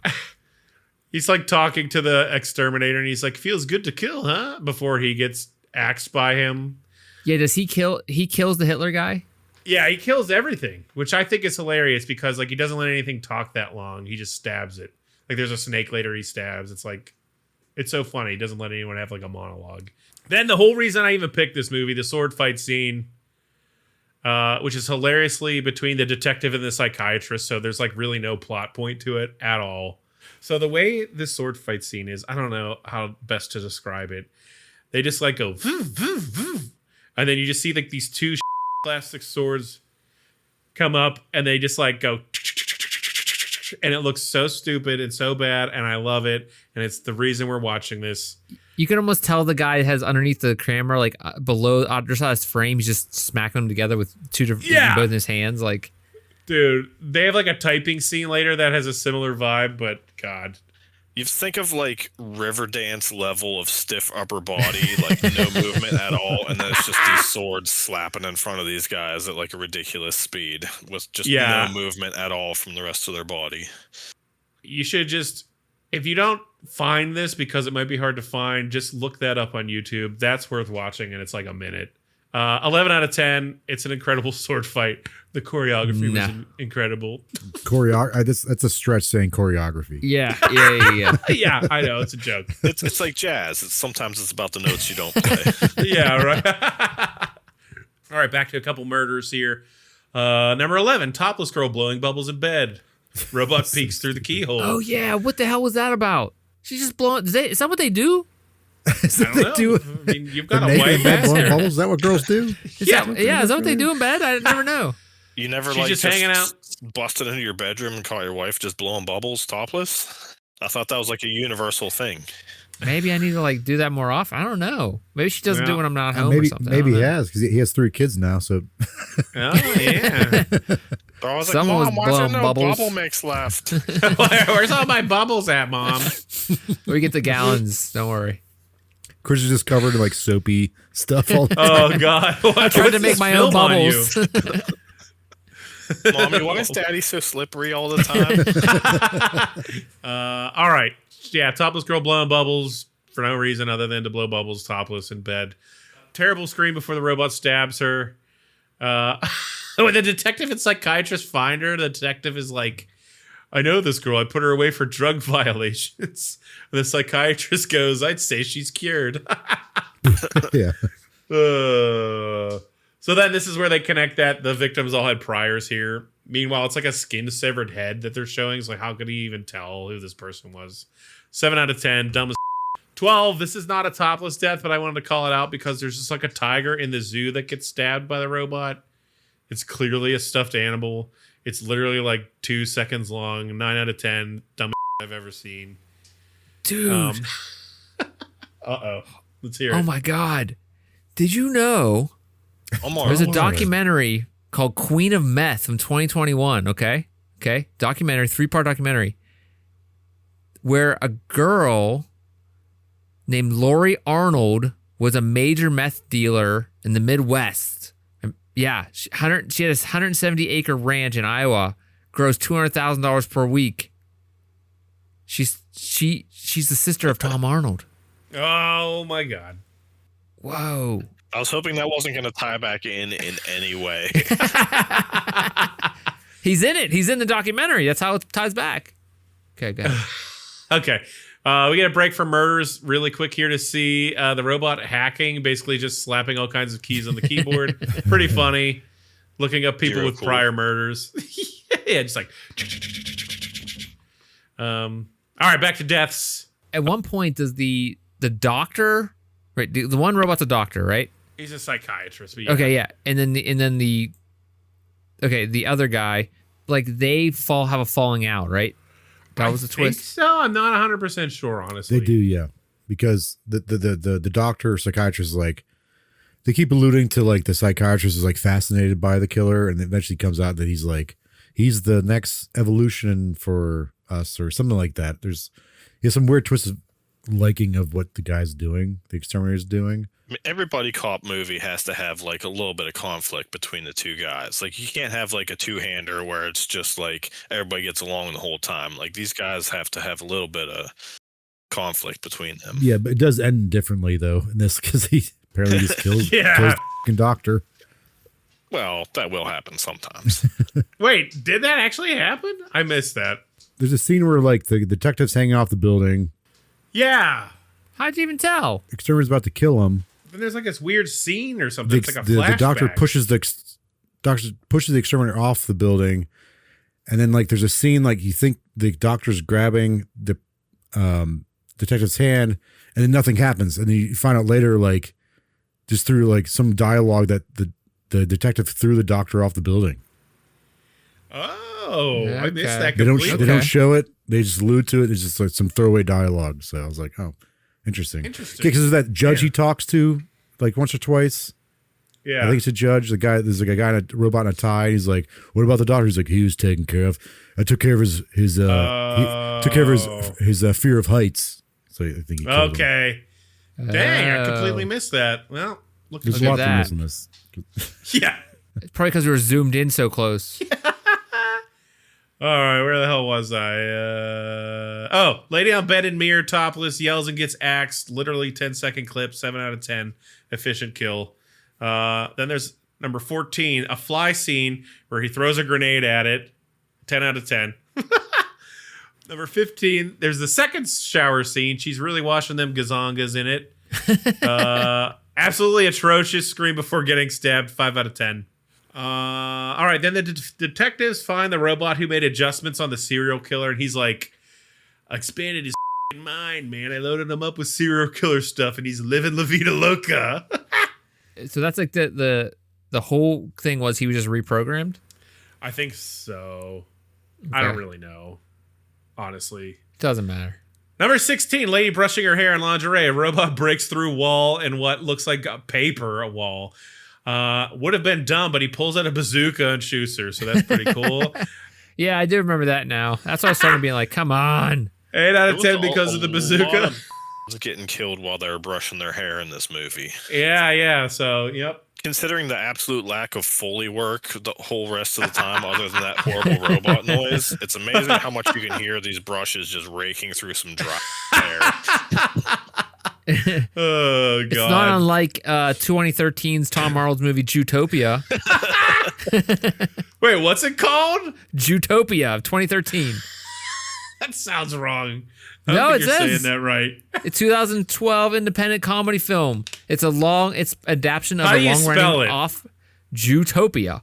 He's like talking to the exterminator, and he's like, "Feels good to kill, huh?" Before he gets axed by him. Yeah, does he kill? He kills the Hitler guy. Yeah, he kills everything, which I think is hilarious because like he doesn't let anything talk that long. He just stabs it. Like there's a snake later he stabs. It's like, it's so funny. He doesn't let anyone have like a monologue. Then the whole reason I even picked this movie, the sword fight scene, which is hilariously between the detective and the psychiatrist. So there's like really no plot point to it at all. So the way this sword fight scene is, I don't know how best to describe it. They just like go, and then you just see like these two plastic swords come up and they just like go, and it looks so stupid and so bad, and I love it, and it's the reason we're watching this. You can almost tell the guy has underneath the camera, like below, just on his frame, he's just smacking them together with two different, both in his hands. Like, dude, they have like a typing scene later that has a similar vibe, but God. You think of like Riverdance level of stiff upper body, like no movement at all, and then it's just these swords slapping in front of these guys at like a ridiculous speed with just no movement at all from the rest of their body. You should just, if you don't find this because it might be hard to find, just look that up on YouTube. That's worth watching, and it's like a minute. 11 out of 10. It's an incredible sword fight. The choreography was incredible. That's a stretch saying choreography. Yeah. Yeah, I know. It's a joke. It's like jazz. Sometimes it's about the notes you don't play. Yeah, right. All right, back to a couple murders here. Number 11, topless girl blowing bubbles in bed. Robot peeks through the keyhole. Oh, yeah. What the hell was that about? She's just blowing. Is that what they do? Is that what they do? I mean, you've got a wife. Bubbles? Is that what girls do? Is that what they do in bed? I never know. You never She's just hanging out, busted into your bedroom and caught your wife just blowing bubbles topless? I thought that was like a universal thing. Maybe I need to like do that more often. I don't know. Maybe she doesn't do it when I'm not home maybe, or something. Maybe he has because he has 3 kids now. So. Oh yeah. I was Someone like, Mom, was blowing bubbles. Bubble mix left. Where's all my bubbles at, Mom? We get the gallons. Don't worry. Chris is just covered in like soapy stuff. All the time. Oh God! I tried to make my own bubbles. Mommy, why is Daddy so slippery all the time? All right. Yeah, topless girl blowing bubbles for no reason other than to blow bubbles topless in bed. Terrible scream before the robot stabs her. When the detective and psychiatrist find her, the detective is like, I know this girl. I put her away for drug violations. And the psychiatrist goes, I'd say she's cured. Yeah. So then this is where they connect that the victims all had priors here. Meanwhile, it's like a skin-severed head that they're showing. It's like, how could he even tell who this person was? 7 out of 10. Dumb as 12. This is not a topless death, but I wanted to call it out because there's just like a tiger in the zoo that gets stabbed by the robot. It's clearly a stuffed animal. It's literally like 2 seconds long. 9 out of 10. Dumbest I've ever seen. Dude. Uh-oh. Let's hear it. Oh my God. Did you know there's a documentary called Queen of Meth from 2021, okay? Documentary, 3-part documentary, where a girl named Lori Arnold was a major meth dealer in the Midwest. Yeah, she had a 170-acre ranch in Iowa, grows $200,000 per week. She's the sister of Tom Arnold. Oh my God. Whoa. I was hoping that wasn't going to tie back in any way. He's in it. He's in the documentary. That's how it ties back. Okay, go ahead. Okay. We get a break from murders really quick here to see the robot hacking, basically just slapping all kinds of keys on the keyboard. Pretty funny. Looking up people with prior murders. Yeah, just like. All right, back to deaths. At one point, does the doctor, right? The one robot's a doctor, right? He's a psychiatrist. But yeah. Okay, yeah, and then the other guy, like they have a falling out, right? That was a twist. So I'm not 100% sure, honestly. They do, yeah, because the doctor or psychiatrist is like, they keep alluding to like the psychiatrist is like fascinated by the killer, and it eventually comes out that he's the next evolution for us or something like that. There's some weird twist of liking of what the guy's doing, the exterminator's doing. I mean, every buddy cop movie has to have like a little bit of conflict between the two guys. Like you can't have like a two-hander where it's just like everybody gets along the whole time. Like these guys have to have a little bit of conflict between them. Yeah, but it does end differently though in this because he apparently just kills the fucking doctor. Well, that will happen sometimes. Wait, did that actually happen? I missed that. There's a scene where like the detective's hanging off the building. Yeah. How'd you even tell? Exterminator's about to kill him. Then there's like this weird scene or something. It's like a flashback. The doctor pushes the exterminator off the building, and then like there's a scene like you think the doctor's grabbing the detective's hand, and then nothing happens, and then you find out later like just through like some dialogue that the detective threw the doctor off the building. Oh, okay. I missed that completely. They don't show it. They just allude to it. It's just like some throwaway dialogue. So I was like, oh, interesting. Because there's that judge he talks to like once or twice. Yeah. I think it's a judge. There's like a guy in a robot in a tie. And he's like, what about the doctor? He's like, he was taken care of. I took care of his took care of his fear of heights. So I think he killed him. Dang, I completely missed that. Well, there's a lot to miss in this. Yeah. It's probably because we were zoomed in so close. All right, where the hell was I? Lady on bed in mirror, topless, yells and gets axed. Literally 10-second clip, 7 out of 10. Efficient kill. Then there's number 14, a fly scene where he throws a grenade at it. 10 out of 10. Number 15, there's the second shower scene. She's really washing them gazongas in it. Absolutely atrocious. Scream before getting stabbed. 5 out of 10. All right, then the detectives find the robot who made adjustments on the serial killer, and he's like, I expanded his mind, man. I loaded him up with serial killer stuff, and he's living La Vida Loca. So that's like the whole thing was he was just reprogrammed? I think so. Okay. I don't really know, honestly. Doesn't matter. Number 16, lady brushing her hair in lingerie. A robot breaks through wall in what looks like a wall. Would have been dumb, but he pulls out a bazooka and shoots her, so that's pretty cool. Yeah, I do remember that now. That's why I started being like, come on. 8 out of 10 because of the bazooka. Getting killed while they were brushing their hair in this movie. Yeah. So, yep. Considering the absolute lack of Foley work the whole rest of the time, other than that horrible robot noise, it's amazing how much you can hear these brushes just raking through some dry hair. Oh, God. It's not unlike 2013's Tom Arnold's movie Zootopia. Wait, what's it called? Zootopia of 2013. That sounds wrong. No, it you're says saying that right. It's 2012 independent comedy film. It's adaptation of a long-running Zootopia.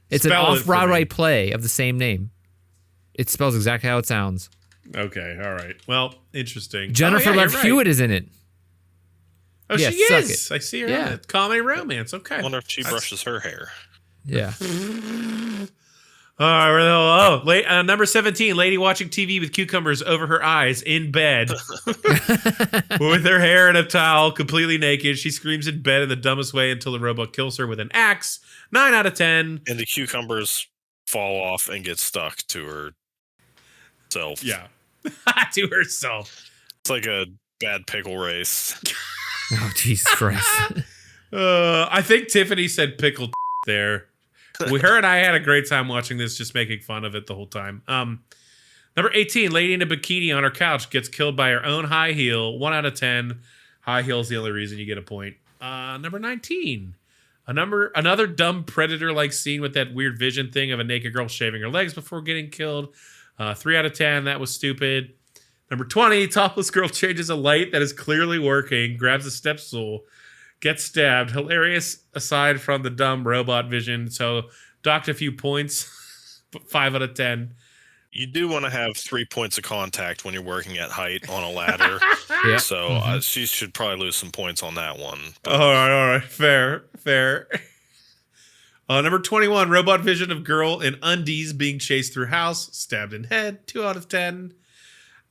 It's an Spell it for off-Broadway me. play of the same name. It spells exactly how it sounds. Okay, all right. Well, interesting. Jennifer you're Love right. Hewitt is in it. Oh, Yeah, she suck is. it. I see her. Yeah. in it. Comedy romance. Okay. I wonder if she brushes her hair. Yeah. All right. Number 17, lady watching TV with cucumbers over her eyes in bed. With her hair in a towel, completely naked. She screams in bed in the dumbest way until the robot kills her with an axe. 9 out of 10. And the cucumbers fall off and get stuck to herself. Yeah. To herself. It's like a bad pickle race. Oh, Jesus Christ. I think Tiffany said pickled there. Her and I had a great time watching this, just making fun of it the whole time. Number 18, lady in a bikini on her couch gets killed by her own high heel. 1 out of 10. High heel is the only reason you get a point. Number 19, another dumb predator-like scene with that weird vision thing of a naked girl shaving her legs before getting killed. 3 out of 10. That was stupid. Number 20, topless girl changes a light that is clearly working, grabs a step stool, gets stabbed. Hilarious aside from the dumb robot vision. So docked a few points. 5 out of 10. You do want to have 3 points of contact when you're working at height on a ladder. Yeah. So she should probably lose some points on that one. All right. Fair. Number 21, robot vision of girl in undies being chased through house, stabbed in head. 2 out of 10.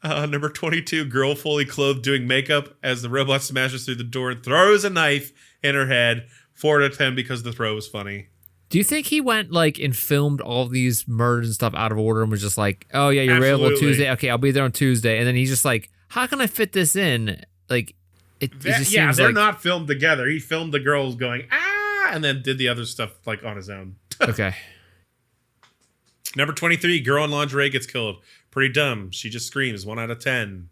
Number 22, girl fully clothed doing makeup as the robot smashes through the door and throws a knife in her head. 4 out of 10 because the throw was funny. Do you think he went like and filmed all these murders and stuff out of order and was just like, oh yeah, you're available Absolutely. Tuesday. Okay, I'll be there on Tuesday. And then he's just like, how can I fit this in? Like, it just seems they're like, not filmed together. He filmed the girls going, and then did the other stuff like on his own. Okay. Number 23, girl in lingerie gets killed. Pretty dumb. She just screams. 1 out of 10.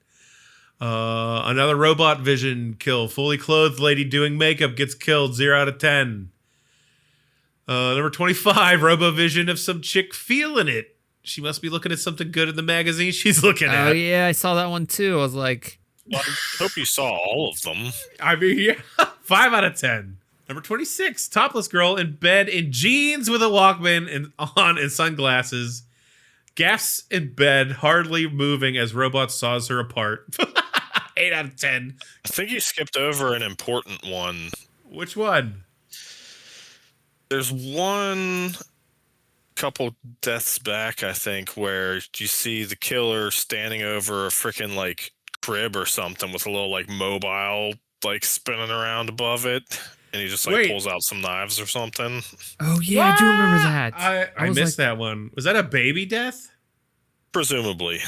Another robot vision kill. Fully clothed lady doing makeup gets killed. 0 out of 10. Number 25, robo vision of some chick feeling it. She must be looking at something good in the magazine she's looking at. Oh yeah, I saw that one too. I was like, Well, I hope you saw all of them. I mean, yeah. 5 out of 10. Number 26, topless girl in bed in jeans with a Walkman and sunglasses. Gasps in bed, hardly moving as robot saws her apart. 8 out of 10. I think you skipped over an important one. Which one? There's one couple deaths back, I think, where you see the killer standing over a freaking like crib or something with a little like mobile like spinning around above it, and he just like pulls out some knives or something. oh yeah, I do remember that. I was missed like, that one. Was that a baby death? Presumably.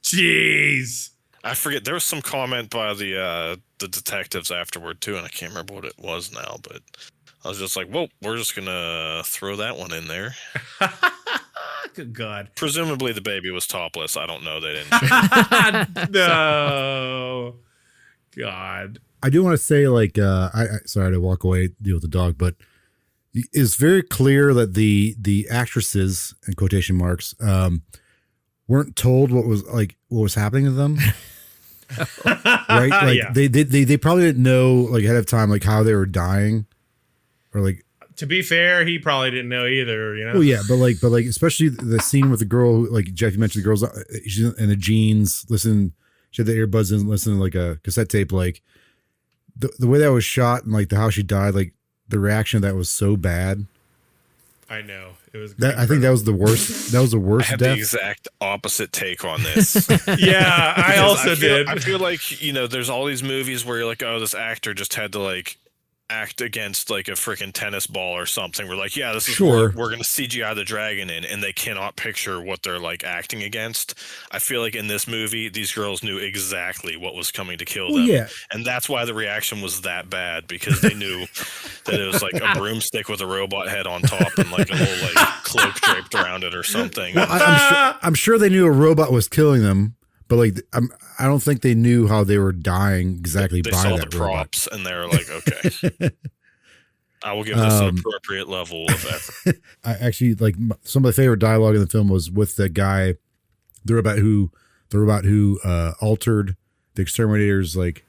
Jeez. I forget. There was some comment by the detectives afterward too, and I can't remember what it was now, but I was just like, well, we're just gonna throw that one in there. Good God. Presumably the baby was topless. I don't know. They didn't. No. God. I do want to say, like, I sorry to walk away, deal with the dog, but it's very clear that the actresses, in quotation marks, weren't told what was happening to them. Right? Like Yeah. they probably didn't know like ahead of time like how they were dying, or like. To be fair, he probably didn't know either, you know? Oh yeah, but like especially the scene with the girl who, like Jeff, you mentioned the girl's she's in the jeans, she had the earbuds in, listening to like a cassette tape, like the way that was shot and like how she died, like the reaction of that was so bad. I know. It was I think that was the worst. That was the I worst had death. the exact opposite take on this. Yeah, I also did. I feel like, you know, there's all these movies where you're like, oh, this actor just had to like act against like a freaking tennis ball or something. We're like, yeah, this is Sure. we're going to CGI the dragon in, and they cannot picture what they're like acting against. I feel like in this movie, these girls knew exactly what was coming to kill them. Yeah. And that's why the reaction was that bad, because they knew that it was like a broomstick with a robot head on top and like a little like cloak draped around it or something. Well, I'm sure they knew a robot was killing them, but like I don't think they knew how they were dying exactly They by saw that the robot. props and they were like, okay, I will give this an appropriate level of effort. I actually like some of the favorite dialogue in the film was with the guy, the robot who altered the exterminator's like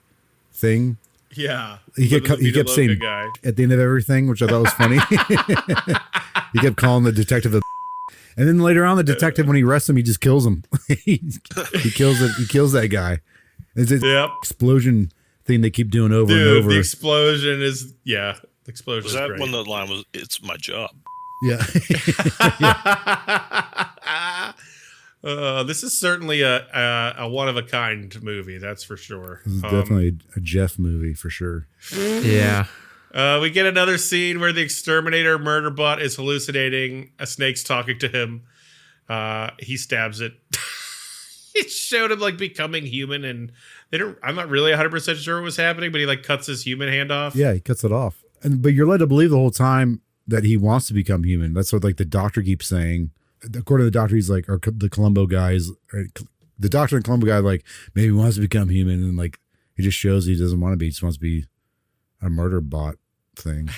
thing, Yeah. He kept saying guy. at the end of everything, which I thought was funny. He kept calling the detective a and then later on, the detective, when he arrests him, he just kills him. he kills it. He kills that guy. It's an explosion thing they keep doing over and over. The explosion is the explosion. Was is that great. when the line was, "It's my job"? Yeah. This is certainly a one of a kind movie. That's for sure. This is definitely a Jeff movie for sure. Yeah. We get another scene where the exterminator murder bot is hallucinating. A snake's talking to him. He stabs it. It showed him like becoming human, and I'm not really 100% sure what was happening, but he like cuts his human hand off. Yeah, he cuts it off. But you're led to believe the whole time that he wants to become human. That's what like the doctor keeps saying. According to the doctor, he's like, or the Columbo guys, the doctor and Columbo guy, like maybe he wants to become human, and like he just shows he doesn't want to be. He just wants to be a murder bot thing,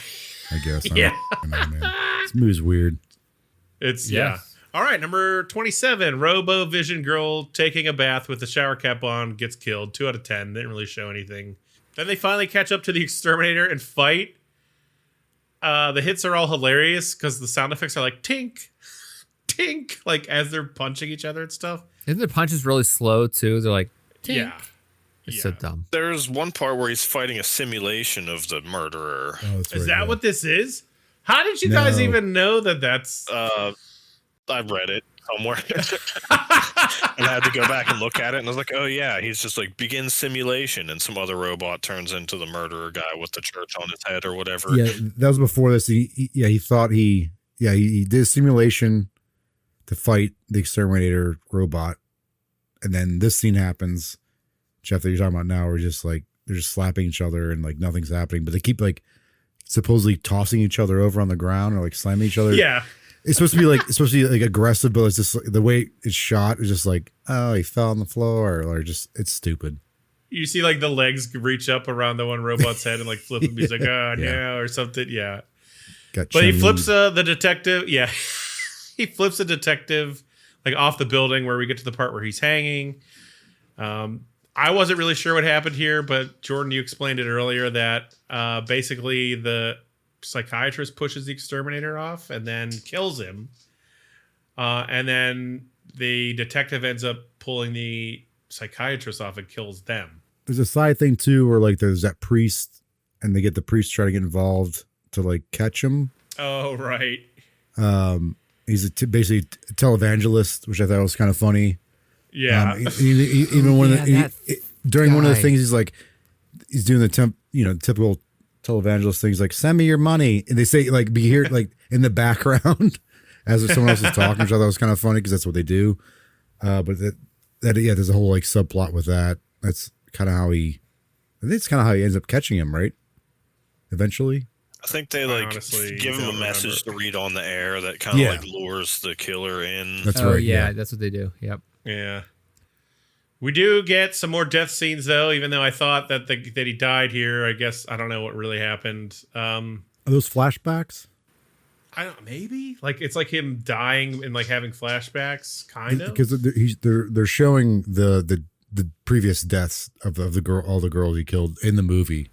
I guess. Yeah. I don't know, man. This movie's weird. It's All right, number 27, Robo Vision Girl taking a bath with the shower cap on gets killed. 2 out of 10. Didn't really show anything. Then they finally catch up to the exterminator and fight. The hits are all hilarious because the sound effects are like tink, tink, like as they're punching each other and stuff. Isn't the punches really slow too? They're like, tink. Yeah. It's so dumb. There's one part where he's fighting a simulation of the murderer. Oh, that's Is right, that what this is? How did you guys even know that that's... I read it somewhere. And I had to go back and look at it, and I was like, oh yeah, he's just like begin simulation, and some other robot turns into the murderer guy with the church on his head or whatever. Yeah, that was before this. He thought he did a simulation to fight the exterminator robot, and then this scene happens, Jeff, that you're talking about now, where just like they're just slapping each other and like nothing's happening, but they keep like supposedly tossing each other over on the ground or like slamming each other. Yeah. It's supposed to be like aggressive, but it's just like, the way it's shot is just like, oh, he fell on the floor, or just it's stupid. You see like the legs reach up around the one robot's head and like flip him. He's like, oh no, or something. Yeah. But he flips the detective. Yeah. He flips the detective like off the building where we get to the part where he's hanging. I wasn't really sure what happened here, but Jordan, you explained it earlier that basically the psychiatrist pushes the exterminator off and then kills him. And then the detective ends up pulling the psychiatrist off and kills them. There's a side thing too, where like there's that priest and they get the priest trying to get involved to like catch him. Oh, right. He's basically a televangelist, which I thought was kind of funny. Yeah. Even when during one of the things, he's doing the typical televangelist things like send me your money, and they say like be here like in the background as if someone else is talking, which I thought was kind of funny because that's what they do. But there's a whole like subplot with that. That's kind of how I think it's kind of how he ends up catching him, right? Eventually. I think they give him a message to read on the air that kind of like lures the killer in. That's right. Yeah, that's what they do. Yep. Yeah. We do get some more death scenes though, even though I thought that that he died here. I guess I don't know what really happened. Are those flashbacks? I don't. Maybe like it's like him dying and like having flashbacks, kind of. Because they're showing the previous deaths of the girl, all the girls he killed in the movie.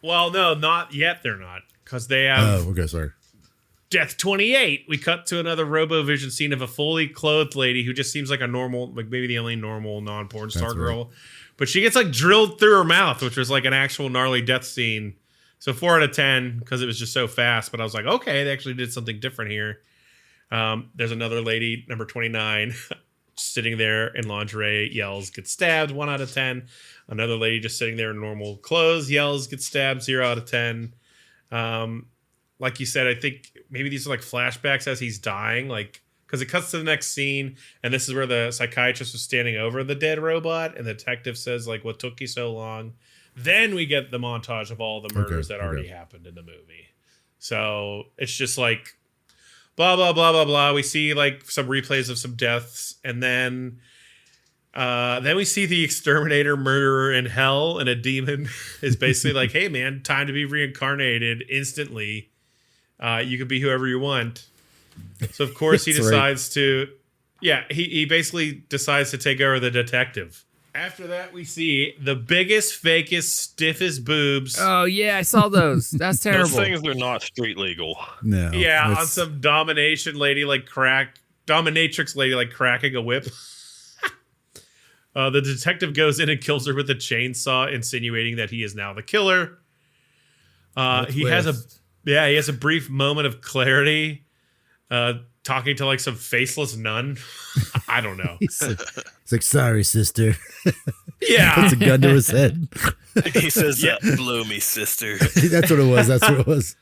Well, no, not yet. They're not because they have. Oh, okay, sorry. Death 28. We cut to another RoboVision scene of a fully clothed lady who just seems like a normal, like maybe the only normal non-porn star girl. But she gets like drilled through her mouth, which was like an actual gnarly death scene. So 4 out of 10 because it was just so fast. But I was like, okay, they actually did something different here. There's another lady, number 29, sitting there in lingerie, yells, gets stabbed, 1 out of 10. Another lady just sitting there in normal clothes, yells, gets stabbed, 0 out of 10. Like you said, I think maybe these are like flashbacks as he's dying, like because it cuts to the next scene, and this is where the psychiatrist was standing over the dead robot, and the detective says, like, what took you so long? Then we get the montage of all the murders that already happened in the movie. So it's just like blah, blah, blah, blah, blah. We see like some replays of some deaths, and then we see the exterminator murderer in hell, and a demon is basically like, hey man, time to be reincarnated instantly. You can be whoever you want. So of course he decides to, he basically decides to take over the detective. After that, we see the biggest, fakest, stiffest boobs. Oh yeah, I saw those. That's terrible. Those things are not street legal. No. Yeah, on some dominatrix lady like cracking a whip. The detective goes in and kills her with a chainsaw, insinuating that he is now the killer. He has a brief moment of clarity, talking to like some faceless nun. I don't know. He's like, sorry, sister. Yeah. Puts a gun to his head. He says, blow me, sister. That's what it was.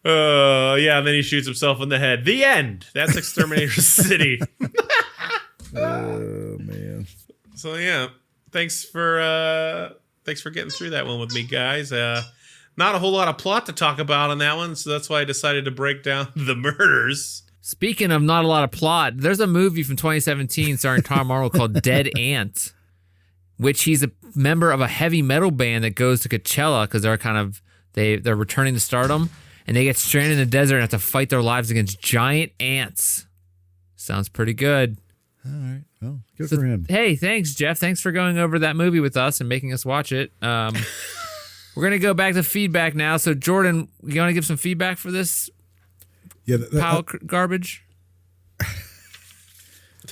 Yeah, and then he shoots himself in the head. The end. That's Exterminator City. Oh, man. So, yeah. Thanks for getting through that one with me, guys. Not a whole lot of plot to talk about on that one, so that's why I decided to break down the murders. Speaking of not a lot of plot, there's a movie from 2017 starring Tom Arnold called Dead Ant, which he's a member of a heavy metal band that goes to Coachella because they're returning to stardom, and they get stranded in the desert and have to fight their lives against giant ants. Sounds pretty good. All right. Well, good for him. Hey, thanks, Jeff. Thanks for going over that movie with us and making us watch it. We're going to go back to feedback now. So, Jordan, you want to give some feedback for this pile of garbage?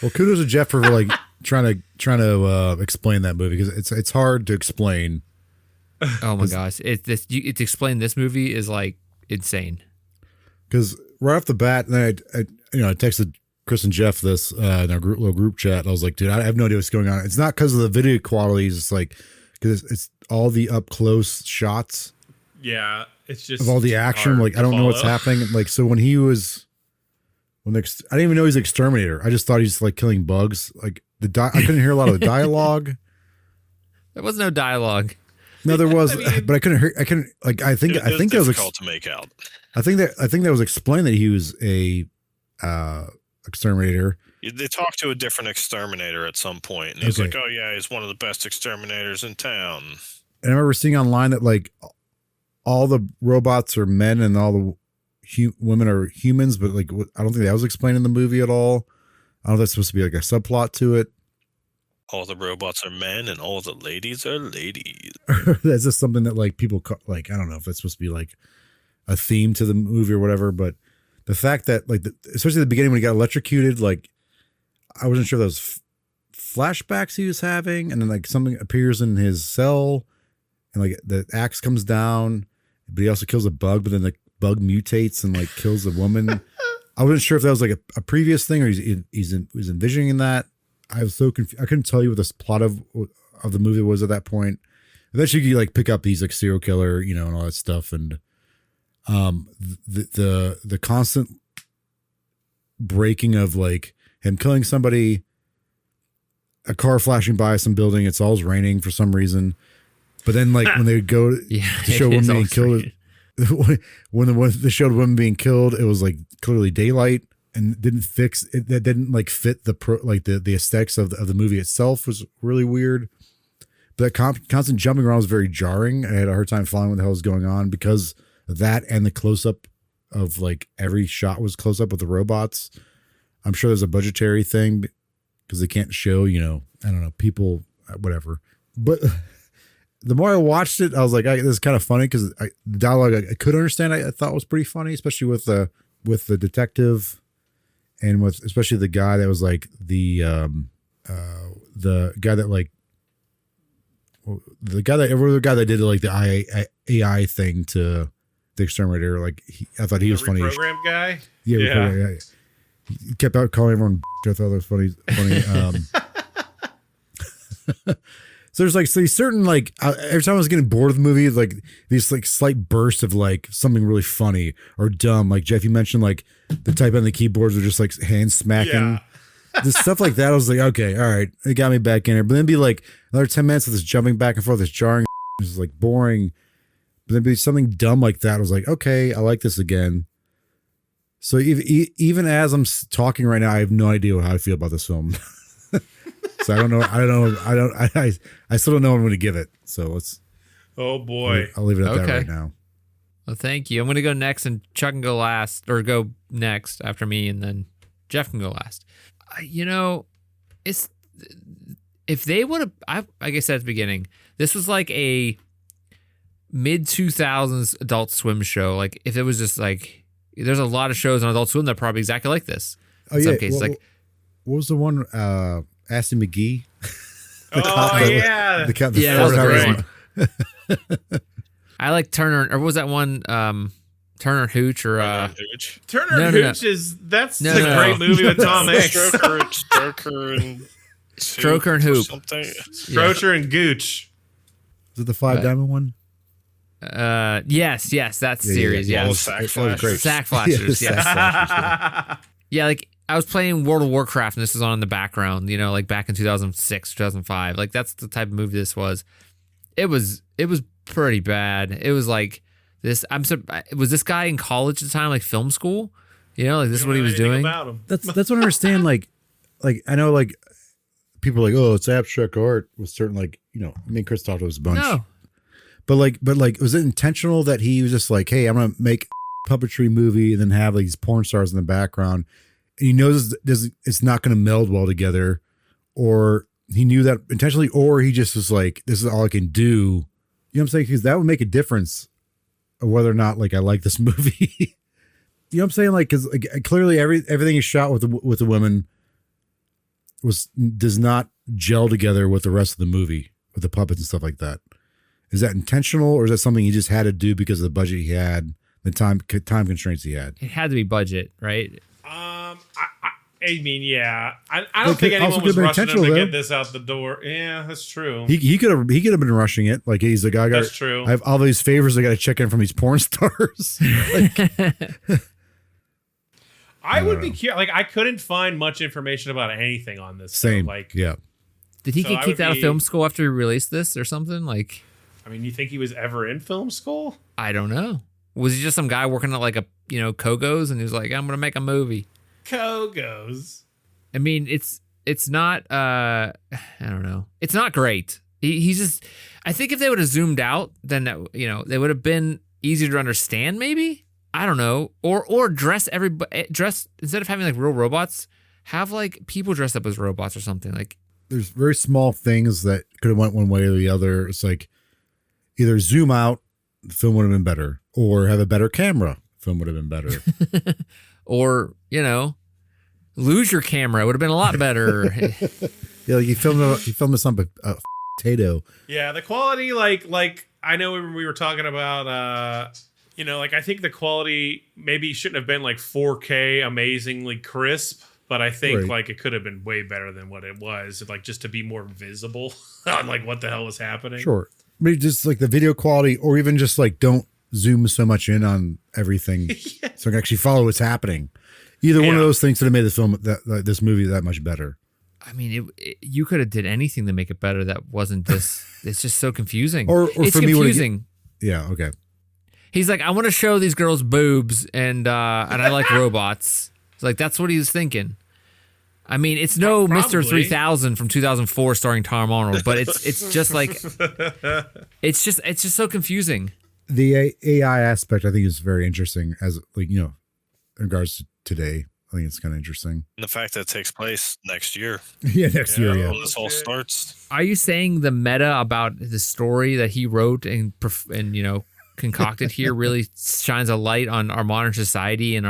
Well, kudos to Jeff for like trying to explain that movie because it's hard to explain. Oh my gosh, to explain this movie is like insane. Because right off the bat, and I texted Chris and Jeff this in our little group chat. And I was like, dude, I have no idea what's going on. It's not because of the video quality. It's like because it's all the up close shots. Yeah, it's just of all the action. Like I don't know what's happening. Like so when he was I didn't even know he's an exterminator. I just thought he's like killing bugs. Like I couldn't hear a lot of the dialogue. There was no dialogue. No, there was, but I couldn't hear. I couldn't like. I think that was difficult to make out. I think that was explained that he was a exterminator. They talked to a different exterminator at some point, and he's like, "Oh yeah, he's one of the best exterminators in town." And I remember seeing online that like all the robots are men and all the women are humans, but like I don't think that was explained in the movie at all. I don't know if that's supposed to be like a subplot to it. All the robots are men and all the ladies are ladies. That's just something that like people like. I don't know if that's supposed to be like a theme to the movie or whatever, but the fact that like especially at the beginning when he got electrocuted, like I wasn't sure if that was flashbacks he was having, and then like something appears in his cell, and like the axe comes down, but he also kills a bug, but then the bug mutates and like kills a woman. I wasn't sure if that was like a previous thing or he's envisioning that. I was so confused. I couldn't tell you what the plot of the movie was at that point. Eventually, you like pick up these like serial killer, and all that stuff, and the constant breaking of like him killing somebody, a car flashing by some building. It's always raining for some reason, but then like when they would go to show women being killed, when they showed women being killed, it was like clearly daylight. And didn't fit the aesthetics of the movie itself was really weird. But that constant jumping around was very jarring. I had a hard time following what the hell was going on because of that and the close up of like every shot was close up with the robots. I'm sure there's a budgetary thing because they can't show, I don't know, people, whatever. But the more I watched it, I was like, this is kind of funny because the dialogue I could understand. I thought was pretty funny, especially with the detective. And with especially the guy that was like the guy that like the guy that did like the AI thing to the exterminator, like I thought he was funny. Program guy, yeah. He kept out calling everyone. I thought that was funny. So there's like these certain like every time I was getting bored of the movie, like these like slight bursts of like something really funny or dumb. Like Jeff, you mentioned like the type on the keyboards are just like hand smacking. Yeah. This stuff like that. I was like, okay, all right, it got me back in here. But then be like another 10 minutes of this jumping back and forth, this jarring, this is like boring. But then be something dumb like that. I was like, okay, I like this again. So even as I'm talking right now, I have no idea how I feel about this film. So I don't know. I still don't know what I'm going to give it. So let's. Oh boy. I'll leave it at that right now. Well, thank you. I'm going to go next and Chuck can go last or go next after me. And then Jeff can go last. It's if they would have, like I said at the beginning, this was like a mid 2000s Adult Swim show. Like if it was just like, there's a lot of shows on Adult Swim that are probably exactly like this. In some cases, like what was the one? Ashley McGee. Yeah, the that was a great one. I like Turner, or what was that one? Turner Hooch or Hooch. Turner Hooch is that's a great movie with Tom Hanks. Stroker and Hoop. Strocher and Gooch. Is it the Five Diamond one? Yes, that series. Yeah, Sack Flashers. Sack Flashers. Yeah, like I was playing World of Warcraft and this was on in the background, you know, like back in 2006, 2005. Like that's the type of movie this was. It was pretty bad. It was like this. Was this guy in college at the time, like film school? You know, like this is what he was doing. That's what I understand. Like I know, like people are like, oh, it's abstract art with certain, like, you know, me and Chris talked to us a bunch. No. But was it intentional that he was just like, hey, I'm gonna make a puppetry movie and then have like these porn stars in the background, and he knows it's not gonna meld well together, or he knew that intentionally, or he just was like, this is all I can do. You know what I'm saying? Because that would make a difference of whether or not like I like this movie. You know what I'm saying? Like, because like, clearly everything is shot with the women does not gel together with the rest of the movie with the puppets and stuff like that. Is that intentional, or is that something he just had to do because of the budget he had, the time constraints he had? It had to be budget, right? I mean, yeah. I don't think anyone was rushing him to get this out the door. Yeah, that's true. He could have been rushing it. Like he's the guy. That's true. I have all these favors I got to check in from these porn stars. I would be curious. Like I couldn't find much information about anything on this. Same. Like, yeah. Did he get kicked out of film school after he released this or something? Like, I mean, you think he was ever in film school? I don't know. Was he just some guy working at like a, you know, Kogo's and he was like, I'm gonna make a movie. Kogo's. I mean, it's not. I don't know. It's not great. He's just. I think if they would have zoomed out, then that, you know, they would have been easier to understand. Maybe, I don't know. Or dress everybody instead of having like real robots, have like people dressed up as robots or something. Like there's very small things that could have went one way or the other. It's like either zoom out, the film would have been better, or have a better camera, film would have been better. Or, you know, lose your camera. It would have been a lot better. Yeah, like you filmed this on a potato. Yeah, the quality, like I know we were talking about, you know, like I think the quality maybe shouldn't have been like 4K amazingly crisp, but I think like it could have been way better than what it was, like just to be more visible on like what the hell was happening. Sure, maybe just like the video quality, or even just like don't zoom so much in on everything, so I can actually follow what's happening. Either one of those things that have made the film this movie that much better. I mean, you could have did anything to make it better. That wasn't this. It's just so confusing. Or it's for confusing. Yeah. Okay. He's like, I want to show these girls boobs, and I like robots. It's like that's what he was thinking. I mean, it's no Mr. 3000 from 2004 starring Tom Arnold, but it's just like it's just so confusing. The AI aspect, I think, is very interesting. As like, you know, in regards to today, I think it's kind of interesting. And the fact that it takes place next year. Yeah, next year. Yeah, when this all starts. Are you saying the meta about the story that he wrote and you know concocted here really shines a light on our modern society and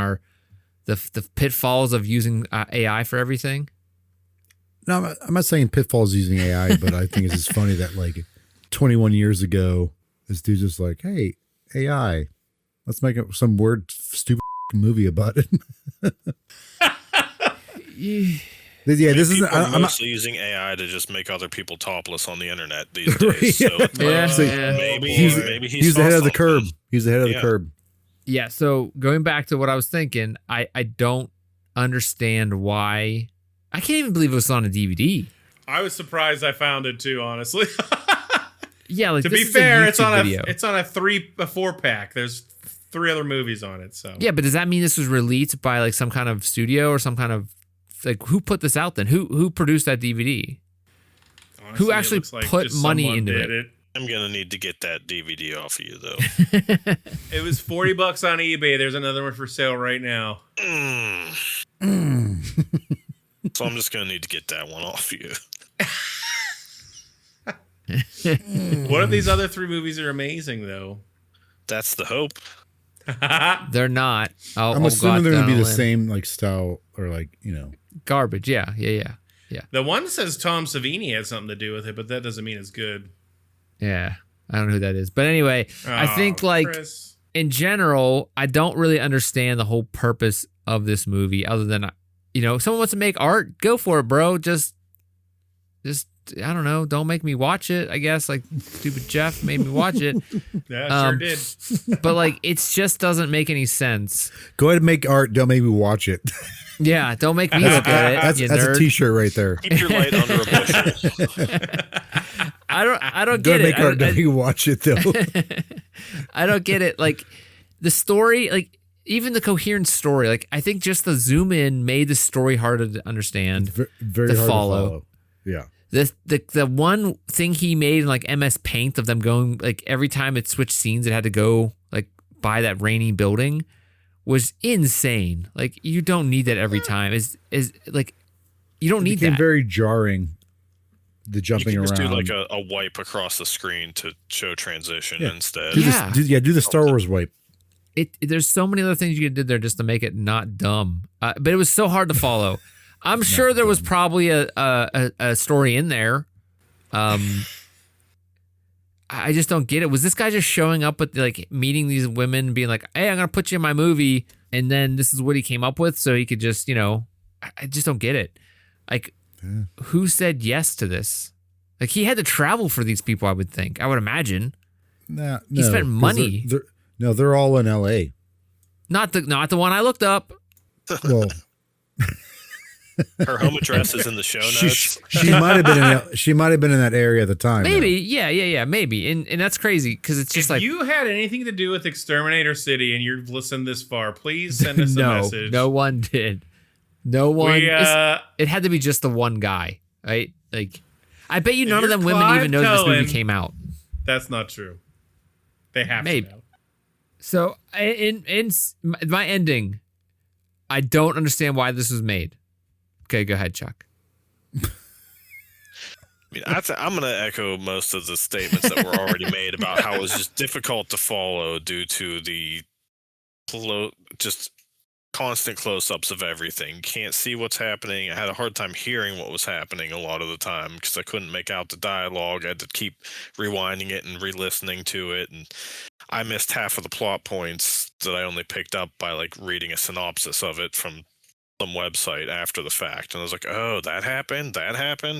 the pitfalls of using AI for everything? No, I'm not saying pitfalls using AI, but I think it's just funny that like 21 years ago, this dude's just like, hey, AI, let's make some weird, stupid movie about it. Yeah, this is. I'm mostly using AI to just make other people topless on the internet these days. So maybe he's ahead of the curb. He's ahead of the curb. Yeah. So going back to what I was thinking, I don't understand why. I can't even believe it was on a DVD. I was surprised I found it too, honestly. Yeah, like to be fair, it's on a 4-pack. There's 3 other movies on it. So yeah, but does that mean this was released by like some kind of studio or some kind of like who put this out then? Who produced that DVD? Honestly, who actually put money into it? I'm gonna need to get that DVD off of you though. It was $40 on eBay. There's another one for sale right now. So I'm just gonna need to get that one off you. What if these other 3 movies are amazing though? That's the hope. They're not. I'm assuming they're going to be the same like style or like, garbage. Yeah. The one says Tom Savini had something to do with it, but that doesn't mean it's good. Yeah. I don't know who that is. But anyway, I think like Chris. in general, I don't really understand the whole purpose of this movie other than, someone wants to make art, go for it, bro. Just I don't know. Don't make me watch it. I guess like stupid Jeff made me watch it. Yeah, sure did. But like, it just doesn't make any sense. Go ahead and make art. Don't make me watch it. Yeah, don't make me look at it. That's a T-shirt right there. Keep your light under a bushel. I don't Go get it. make art. Don't make me watch it though. I don't get it. Like the story, like even the coherent story. Like I think just the zoom in made the story harder to understand. Very to hard follow. to follow. Yeah. The one thing he made in like MS Paint of them going like every time it switched scenes, it had to go like by that rainy building was insane. Like you don't need that every time. Is like you don't need that. It became very jarring. The jumping you around. Just do like a wipe across the screen to show transition instead. Do the Star Wars wipe. There's so many other things you could do there just to make it not dumb. But it was so hard to follow. I'm sure there was probably a story in there. I just don't get it. Was this guy just showing up with like meeting these women, being like, "Hey, I'm gonna put you in my movie," and then this is what he came up with, so he could just, I just don't get it. Like, who said yes to this? Like, he had to travel for these people. I would think. I would imagine. No, he spent money. They're all in L.A. Not the one I looked up. Well. Her home address is in the show notes. She might have been in that area at the time. Maybe, though. yeah, maybe, and that's crazy because it's just if like you had anything to do with Exterminator City and you've listened this far, please send us a message. No one did. No one. It had to be just the one guy, right? Like, I bet you none of them women even know this movie came out. That's not true. They have maybe. to know. So in my ending, I don't understand why this was made. Okay, go ahead, Chuck. I mean, I'm going to echo most of the statements that were already made about how it was just difficult to follow due to the just constant close-ups of everything. Can't see what's happening. I had a hard time hearing what was happening a lot of the time because I couldn't make out the dialogue. I had to keep rewinding it and re-listening to it, and I missed half of the plot points that I only picked up by like reading a synopsis of it from some website after the fact, and I was like, oh, that happened.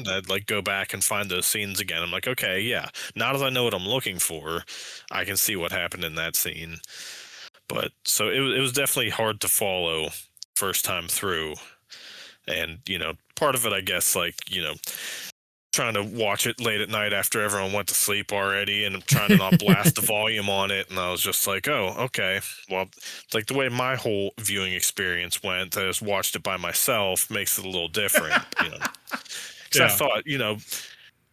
I'd like go back and find those scenes again. I'm like, okay, yeah, now that I know what I'm looking for, I can see what happened in that scene. But so it was definitely hard to follow first time through, and part of it, I guess, like trying to watch it late at night after everyone went to sleep already, and I'm trying to not blast the volume on it, and I was just like, oh, okay, well, like the way my whole viewing experience went, I just watched it by myself, makes it a little different, because I thought,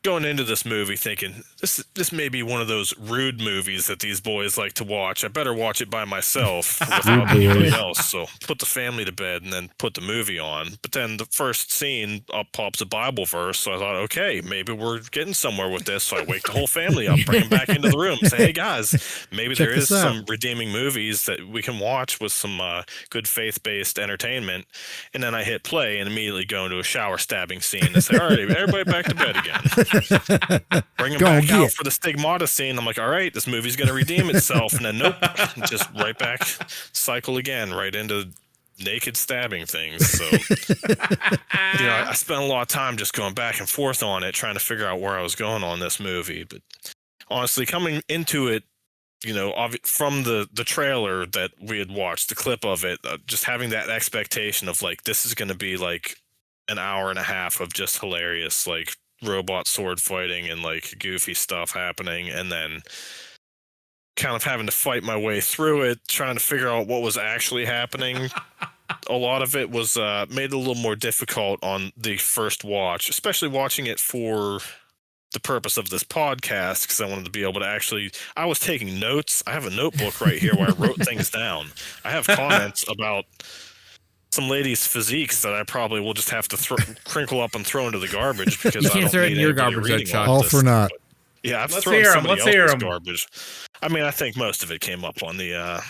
going into this movie thinking this may be one of those rude movies that these boys like to watch. I better watch it by myself without anybody else. So put the family to bed and then put the movie on. But then the first scene up pops a Bible verse. So I thought, okay, maybe we're getting somewhere with this. So I wake the whole family up, bring them back into the room, say, hey guys, maybe there is some redeeming movies that we can watch with some good faith-based entertainment. And then I hit play and immediately go into a shower stabbing scene and say, all right, everybody back to bed again. Bring him back out for the stigmata scene. I'm like, all right, this movie's going to redeem itself. And then, nope, just right back, cycle again, right into naked stabbing things. So, I spent a lot of time just going back and forth on it, trying to figure out where I was going on this movie. But honestly, coming into it, from the trailer that we had watched, the clip of it, just having that expectation of like, this is going to be like an hour and a half of just hilarious, like, robot sword fighting and like goofy stuff happening, and then kind of having to fight my way through it, trying to figure out what was actually happening. A lot of it was made it a little more difficult on the first watch, especially watching it for the purpose of this podcast, because I wanted to be able to actually, I was taking notes. I have a notebook right here where I wrote things down. I have comments about some ladies' physiques that I probably will just have to crinkle up and throw into the garbage because you can't throw it in your garbage, All for naught. Yeah, I've Let's thrown hear 'em, somebody let's hear else's 'em. garbage. I mean, I think most of it came up on the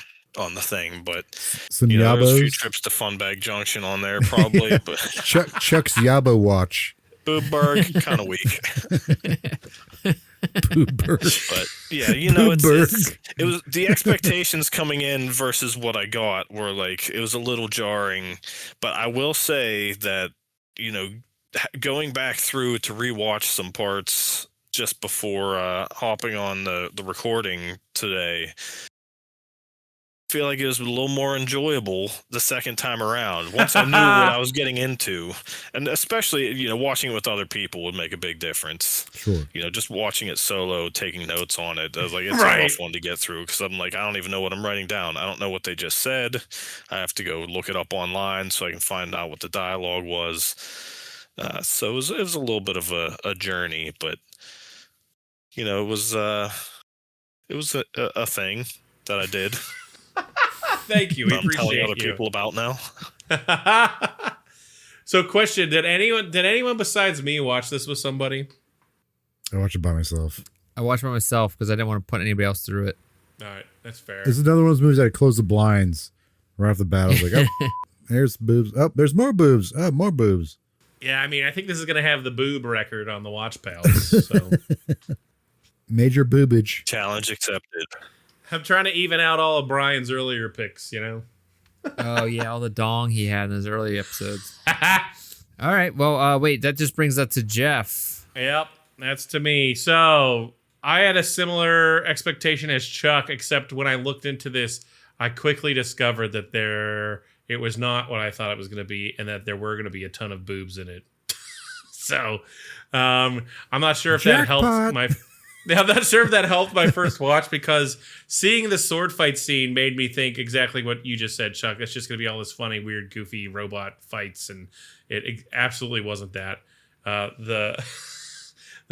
thing, but Some there was a few Yabos. trips to Funbag Junction on there probably, but Chuck's Yabo watch. Boobberg kind of weak. Boobberg. But yeah, it was the expectations coming in versus what I got were like it was a little jarring. But I will say that going back through to rewatch some parts just before hopping on the recording today, I feel like it was a little more enjoyable the second time around once I knew what I was getting into, and especially watching it with other people would make a big difference. Sure. Just watching it solo, taking notes on it, I was like, it's a rough one to get through because I'm like, I don't even know what I'm writing down. I don't know what they just said. I have to go look it up online so I can find out what the dialogue was. So it was a little bit of a journey, but it was a thing that I did. Thank you. We I'm appreciate telling other you. people about now. So, question: Did anyone besides me watch this with somebody? I watched it by myself. I watched by myself because I didn't want to put anybody else through it. All right, that's fair. This is another one of those movies that I closed the blinds right off the bat. I was like, oh, there's boobs. Oh, there's more boobs. Oh, more boobs. Yeah, I mean, I think this is gonna have the boob record on the Watch Pals. So. Major boobage. Challenge accepted. I'm trying to even out all of Brian's earlier picks, Oh yeah, all the dong he had in his early episodes. All right, well, wait, that just brings us to Jeff. Yep, that's to me. So I had a similar expectation as Chuck, except when I looked into this, I quickly discovered that it was not what I thought it was going to be, and that there were going to be a ton of boobs in it. So I'm not sure if that helped my. I'm not sure if that helped my first watch, because seeing the sword fight scene made me think exactly what you just said, Chuck. It's just going to be all this funny, weird, goofy robot fights, and it absolutely wasn't that. The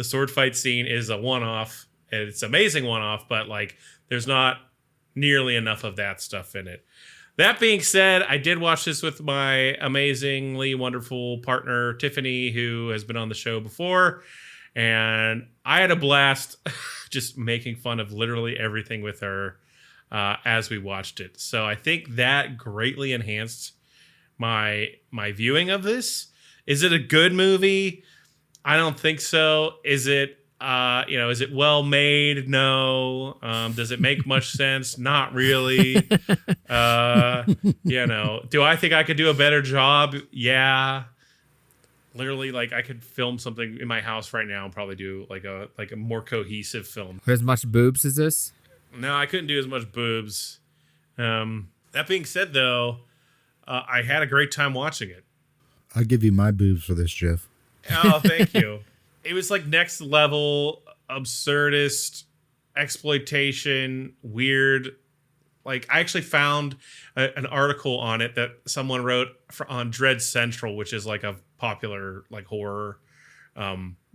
sword fight scene is a one-off, and it's an amazing one-off, but there's not nearly enough of that stuff in it. That being said, I did watch this with my amazingly wonderful partner, Tiffany, who has been on the show before. And I had a blast just making fun of literally everything with her as we watched it. So I think that greatly enhanced my viewing of this. Is it a good movie? I don't think so. Is it is it well made? No. Does it make much sense? Not really. Do I think I could do a better job? Yeah. Literally, I could film something in my house right now and probably do a more cohesive film. As much boobs as this? No, I couldn't do as much boobs. That being said, though, I had a great time watching it. I'll give you my boobs for this, Jeff. Oh, thank you. It was next level, absurdist, exploitation, weird. I actually found an article on it that someone wrote on Dread Central, which is a popular horror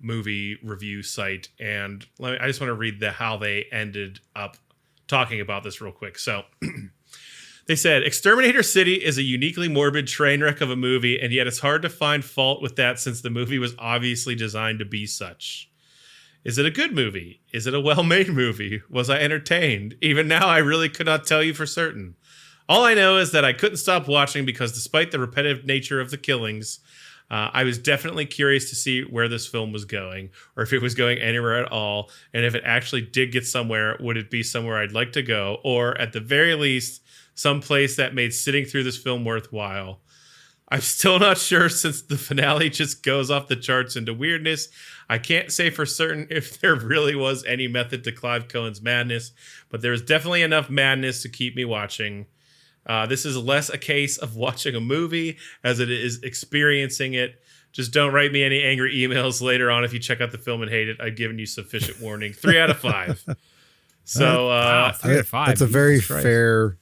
movie review site. And I just want to read how they ended up talking about this real quick. So they said, Exterminator City is a uniquely morbid train wreck of a movie, and yet it's hard to find fault with that since the movie was obviously designed to be such. Is it a good movie? Is it a well-made movie? Was I entertained? Even now, I really could not tell you for certain. All I know is that I couldn't stop watching because despite the repetitive nature of the killings, I was definitely curious to see where this film was going, or if it was going anywhere at all, and if it actually did get somewhere, would it be somewhere I'd like to go, or at the very least, some place that made sitting through this film worthwhile. I'm still not sure since the finale just goes off the charts into weirdness. I can't say for certain if there really was any method to Clive Cohen's madness, but there's definitely enough madness to keep me watching. This is less a case of watching a movie as it is experiencing it. Just don't write me any angry emails later on if you check out the film and hate it. I've given you sufficient warning. 3 out of 5. So wow, 3 out of 5. That's a very fair.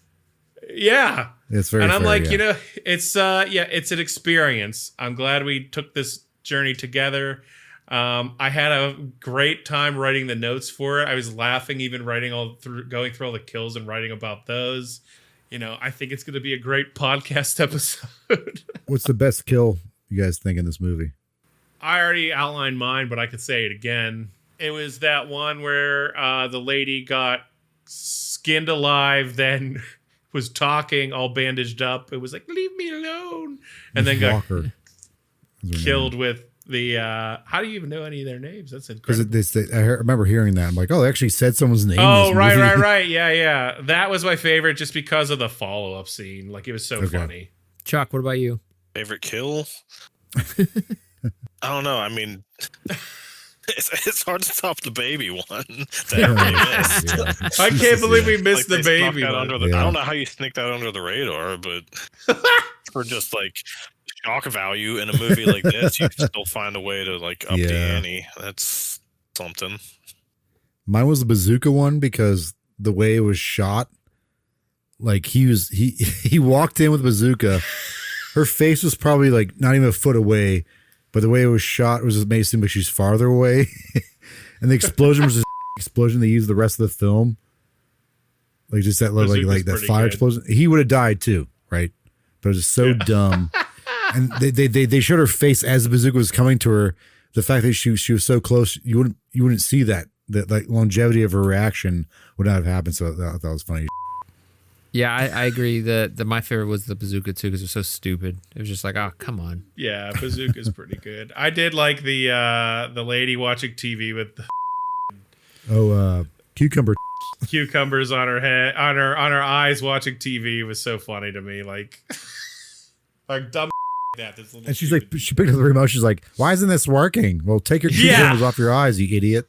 Yeah. It's very and I'm fair, it's it's an experience. I'm glad we took this journey together. I had a great time writing the notes for it. I was laughing even going through all the kills and writing about those. I think it's going to be a great podcast episode. What's the best kill you guys think in this movie? I already outlined mine, but I could say it again. It was that one where the lady got skinned alive, then was talking all bandaged up. It was like, leave me alone. And then got killed with the how do you even know any of their names? That's incredible. Because I remember hearing that. I'm like, oh, they actually said someone's name. Oh, right. Yeah. That was my favorite just because of the follow-up scene. Like, it was so funny. Chuck, what about you? Favorite kill? I don't know. I mean, it's hard to top the baby one. I can't believe we missed the baby one. I don't know how you sneak that under the radar, but for just like shock value in a movie like this, you still find a way to like up the ante. That's something. Mine was the bazooka one because the way it was shot, like he walked in with a bazooka. Her face was probably like not even a foot away, but the way it was shot was made it seem like she's farther away. And the explosion was just explosion they used the rest of the film. Like just that like that fire explosion. He would have died too, right? But it was just so dumb. And they showed her face as the bazooka was coming to her. The fact that she was so close, you wouldn't see that like longevity of her reaction would not have happened. So that was funny. Yeah, I agree that my favorite was the bazooka too because it was so stupid. It was just like, oh, come on. Yeah, bazooka's pretty good. I did like the lady watching TV with the cucumbers on her head, on her eyes, watching TV was so funny to me. Like dumb that. And she's like, she picked up the remote. She's like, why isn't this working? Well, take your cucumbers off your eyes, you idiot.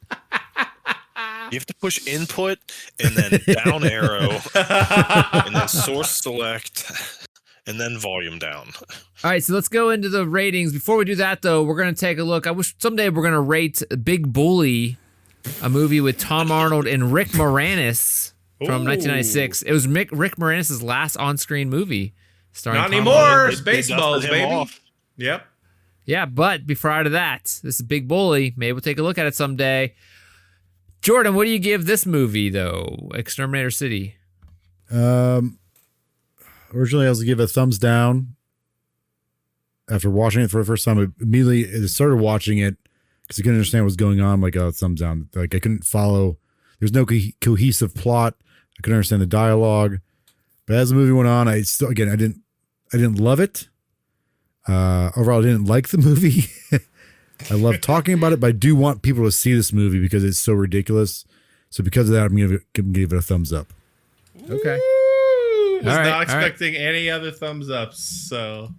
You have to push input and then down arrow and then source select and then volume down. All right, so let's go into the ratings. Before we do that, though, we're going to take a look. I wish someday we're going to rate Big Bully, a movie with Tom Arnold and Rick Moranis from 1996. It was Rick Moranis' last on-screen movie. Not anymore. Spaceballs, baby. Yep. Yeah, but prior to that, this is Big Bully. Maybe we'll take a look at it someday. Jordan, what do you give this movie, though? Exterminator City. Originally, I was going to give it a thumbs down. After watching it for the first time, I immediately started watching it because I couldn't understand what was going on. I'm like, oh, thumbs down. Like, I couldn't follow. There's no cohesive plot. I couldn't understand the dialogue. But as the movie went on, I didn't love it. Overall, I didn't like the movie. I love talking about it, but I do want people to see this movie because it's so ridiculous. So because of that, I'm going to give it a thumbs up. Okay. Was not expecting any other thumbs ups. So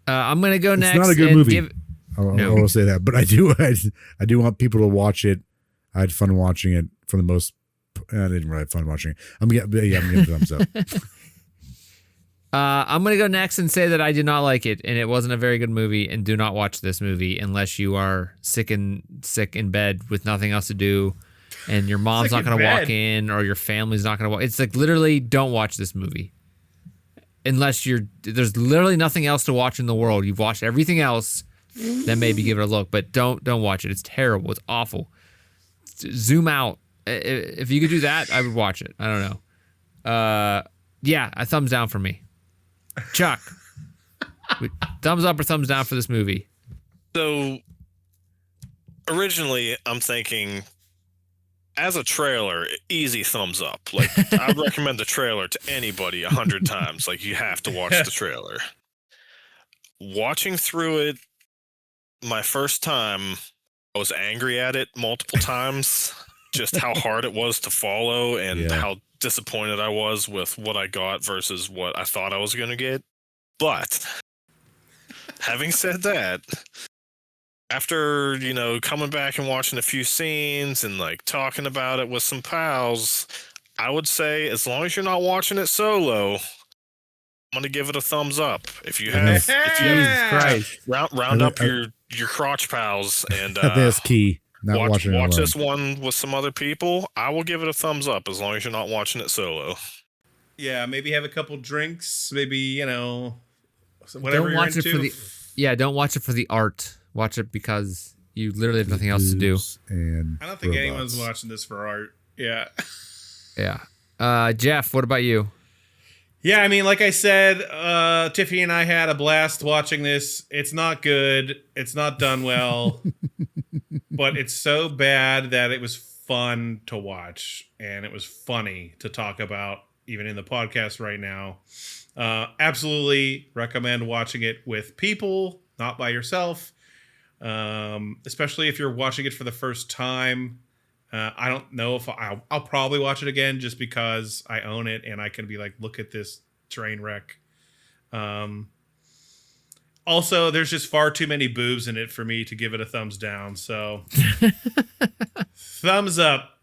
I'm going to go next. It's not a good movie. I will say that, but I do want people to watch it. I had fun watching it for the most. I didn't really have fun watching it. I'm giving a thumbs up. I'm going to go next and say that I did not like it, and it wasn't a very good movie, and do not watch this movie unless you are sick in bed with nothing else to do, and your mom's not going to walk in, or your family's not going to walk. It's like literally don't watch this movie. Unless there's literally nothing else to watch in the world. You've watched everything else, then maybe give it a look, but don't watch it. It's terrible. It's awful. Zoom out. If you could do that, I would watch it. I don't know. Yeah, a thumbs down for me. Chuck, thumbs up or thumbs down for this movie? So originally I'm thinking as a trailer, easy thumbs up. Like I'd recommend the trailer to anybody 100 times. Like you have to watch the trailer. Watching through it my first time, I was angry at it multiple times. Just how hard it was to follow and how disappointed I was with what I got versus what I thought I was going to get. But having said that, after, coming back and watching a few scenes and like talking about it with some pals, I would say as long as you're not watching it solo, I'm going to give it a thumbs up. If you have, round up your crotch pals and that's key. Watch this one with some other people. I will give it a thumbs up as long as you're not watching it solo. Yeah, maybe have a couple drinks. Maybe whatever don't watch it for the. Yeah, don't watch it for the art. Watch it because you literally have nothing else to do. I don't think anyone's watching this for art. Yeah. Yeah. Jeff, what about you? Yeah, I mean, like I said, Tiffany and I had a blast watching this. It's not good. It's not done well. but it's so bad that it was fun to watch, and it was funny to talk about, even in the podcast right now. Absolutely recommend watching it with people, not by yourself. Especially if you're watching it for the first time. I don't know if I'll probably watch it again just because I own it and I can be like, look at this train wreck. Also, there's just far too many boobs in it for me to give it a thumbs down. So, thumbs up.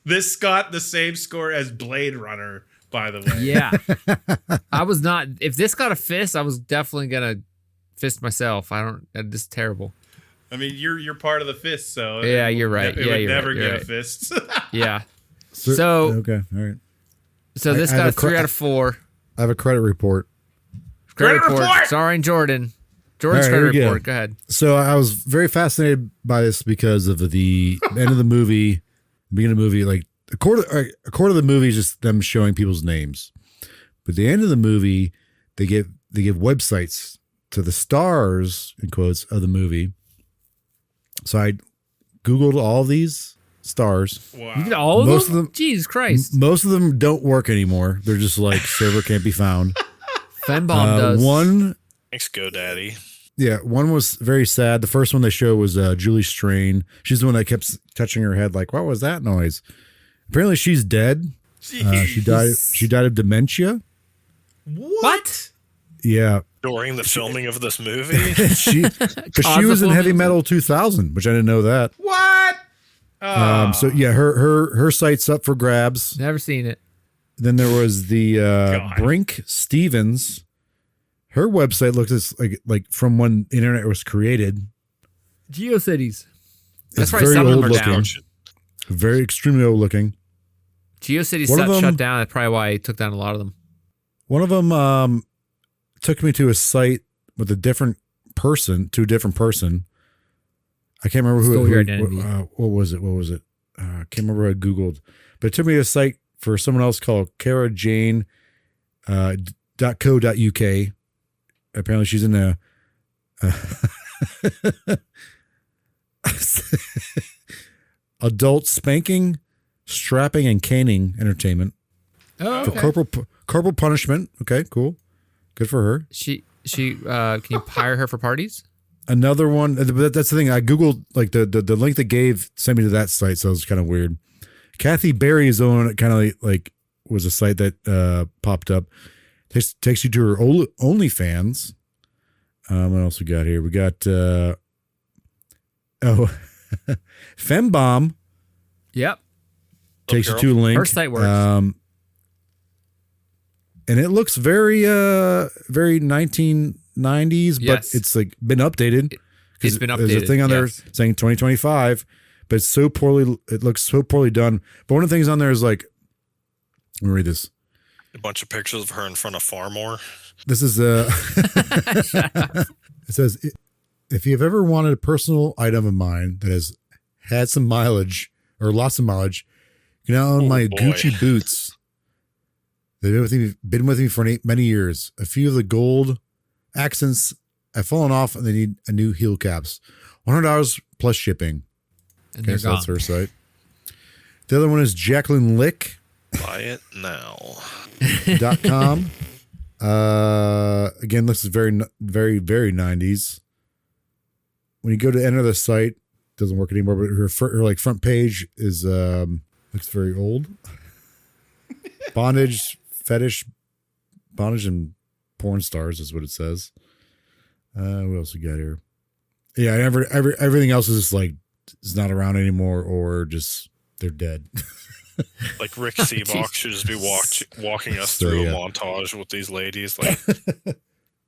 This got the same score as Blade Runner, by the way. Yeah. I was not. If this got a fist, I was definitely going to fist myself. This is terrible. I mean, you're part of the fist, so yeah, you're right. It would never get a fist. Yeah. So okay, all right. So this got a 3 out of 4. I have a credit report. Credit report! Starring Jordan. Jordan's credit report. Go ahead. So I was very fascinated by this because of the end of the movie, the beginning of the movie. Like a quarter of the movie is just them showing people's names, but the end of the movie, they give websites to the stars, in quotes, of the movie. So I Googled all these stars. Wow. You did all of them? Jesus Christ. Most of them don't work anymore. They're just like server can't be found. Fembomb does. One. Thanks, GoDaddy. Yeah, one was very sad. The first one they showed was Julie Strain. She's the one that kept touching her head like, what was that noise? Apparently she's dead. She died of dementia. What? Yeah. During the filming of this movie? she was in Heavy Metal 2000, which I didn't know that. What? So yeah, her site's up for grabs. Never seen it. Then there was the Brink Stevens. Her website looks like from when the internet was created. GeoCities. That's right. Very old looking. Very extremely old looking. GeoCities shut down. That's probably why I took down a lot of them. One of them took me to a site with a different person, I can't remember who. What was it? I can't remember what I Googled, but it took me to a site for someone else called karajane.co.uk. Apparently she's in a adult spanking, strapping, and caning entertainment. Oh, okay. For corporal punishment. Okay, cool. Good for her. She can you hire her for parties? Another one. That's the thing. I Googled like the link they gave sent me to that site, so it was kind of weird. Kathy Berry's the one that kind of like was a site that popped up. Takes you to her OnlyFans. What else we got here? We got Fembomb. Yep. Takes you to a link. Her site works. And it looks very 1990s, but it's like been updated. It's been updated. There's a thing on there saying 2025, but it's so poorly. It looks so poorly done. But one of the things on there is like, let me read this. A bunch of pictures of her in front of Farmore. This is it says, if you've ever wanted a personal item of mine that has had some mileage or lots of mileage, you can now own my Gucci boots. They've been with me for many years. A few of the gold accents have fallen off and they need a new heel caps. $100 plus shipping. And okay, so that's her site. The other one is Jacqueline Lick. Buy it now. .com. Again, this is very, very, very 90s. When you go to enter the site, it doesn't work anymore, but her like front page is looks very old. Bondage, fetish, bondage and porn stars is what it says. What else we got here? Yeah, everything else is just like is not around anymore or just they're dead. Like Rick Seabox should just be walking us through a montage with these ladies, like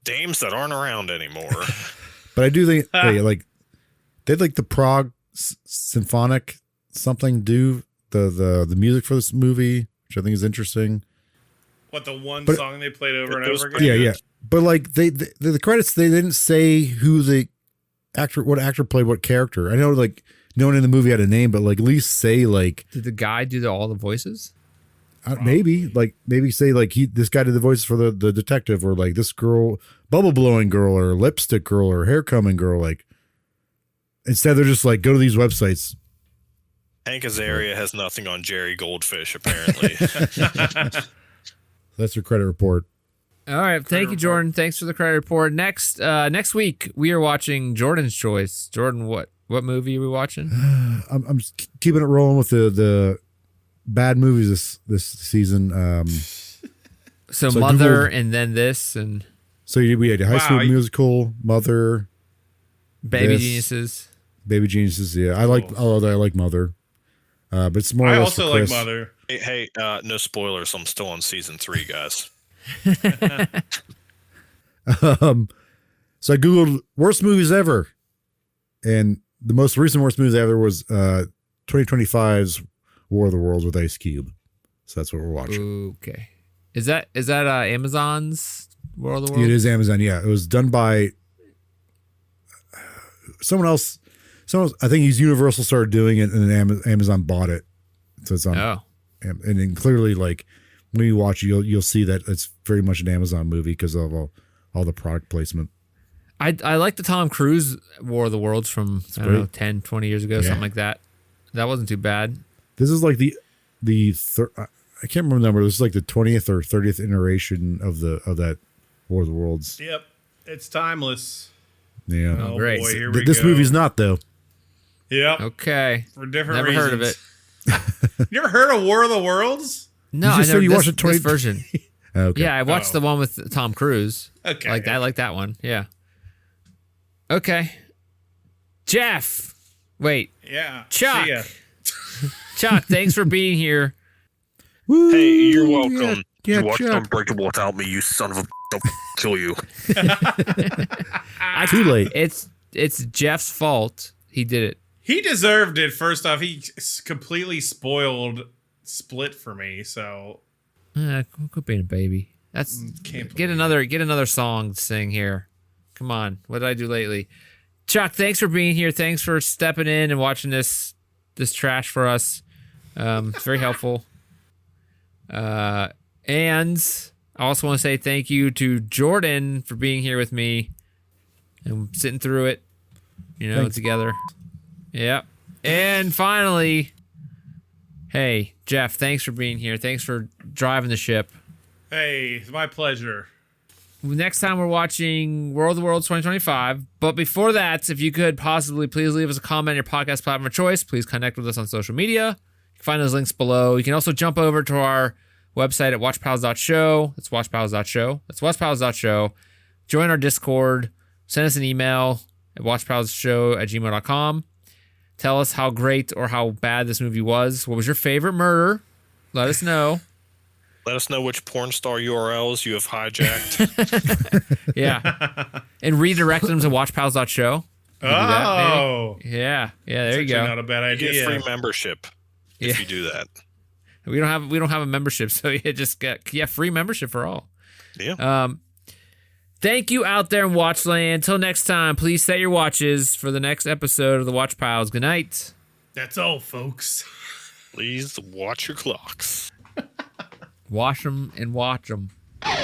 dames that aren't around anymore. But I do think like they'd like the Prague Symphonic something do the music for this movie, which I think is interesting. What, the one song they played over and over again? Yeah. But like the credits, they didn't say who what actor played what character. I know like no one in the movie had a name, but like at least say like. Did the guy do all the voices? Maybe say like this guy did the voices for the detective, or like this girl, bubble blowing girl, or lipstick girl, or hair combing girl. Like Instead, they're just like, go to these websites. Hank Azaria has nothing on Jerry Goldfish, apparently. That's your credit report. All right. Thank you, Jordan. Thanks for the credit report. Next week, we are watching Jordan's Choice. Jordan, what movie are we watching? I'm keeping it rolling with the bad movies this season. So Mother, and then this, and so we had High School Musical, Mother, Baby Geniuses. Baby Geniuses, yeah. I like Mother. But it's more. I or less also like Mother. Hey, no spoilers. I'm still on season 3, guys. So I googled worst movies ever, and the most recent worst movies ever was 2025's War of the Worlds with Ice Cube. So that's what we're watching. Okay, is that Amazon's War of the Worlds? It is Amazon. Yeah, it was done by someone else. I think Universal started doing it, and then Amazon bought it. So it's on. Oh, and then clearly, like when you watch it, you'll see that it's very much an Amazon movie because of all the product placement. I like the Tom Cruise War of the Worlds from, I don't know, 10, 20 years ago, something like that. That wasn't too bad. This is like I can't remember the number. This is like the 20th or 30th iteration of that War of the Worlds. Yep. It's timeless. Yeah. Oh, great. Boy, here we This go. movie's not, though. Yep. Okay. For different Never reasons. heard of it. You ever heard of War of the Worlds? No, You just said you watched it this version. Okay. Yeah, I watched the one with Tom Cruise. Okay. I like that one. Yeah. Okay. Jeff. Wait. Yeah. Chuck. See ya. Chuck, thanks for being here. Woo, Hey, you're welcome. Yeah, you watched Chuck. Unbreakable without me, you son of a... I'll kill you. Too late. It's Jeff's fault. He did it. He deserved it. First off, he completely spoiled Split for me. So Quit being a baby. That's get another song to sing here. Come on. What did I do lately? Chuck, thanks for being here. Thanks for stepping in and watching this trash for us. It's very helpful. And I also want to say thank you to Jordan for being here with me and sitting through it, Thanks. together. Yeah. And finally, hey, Jeff, thanks for being here. Thanks for driving the ship. hey, it's my pleasure. Next time we're watching World of the Worlds 2025. But before that, if you could possibly please leave us a comment on your podcast platform of choice. Please connect with us on social media. You can find those links below. You can also jump over to our website at watchpals.show. That's watchpals.show. That's watchpals.show. Join our Discord. Send us an email at watchpals.show@gmail.com. Tell us how great or how bad this movie was. What was your favorite murder? Let us know. Let us know which porn star URLs you have hijacked. Yeah. And redirect them to watchpals.show. Oh. Yeah. Yeah, there you go. Not a bad You idea. get free membership if you do that. We don't have a membership, so you just get free membership for all. Yeah. Thank you out there in Watchland. Until next time, please set your watches for the next episode of the Watch Pals. Good night. That's all, folks. Please watch your clocks. Wash them and watch them. Watch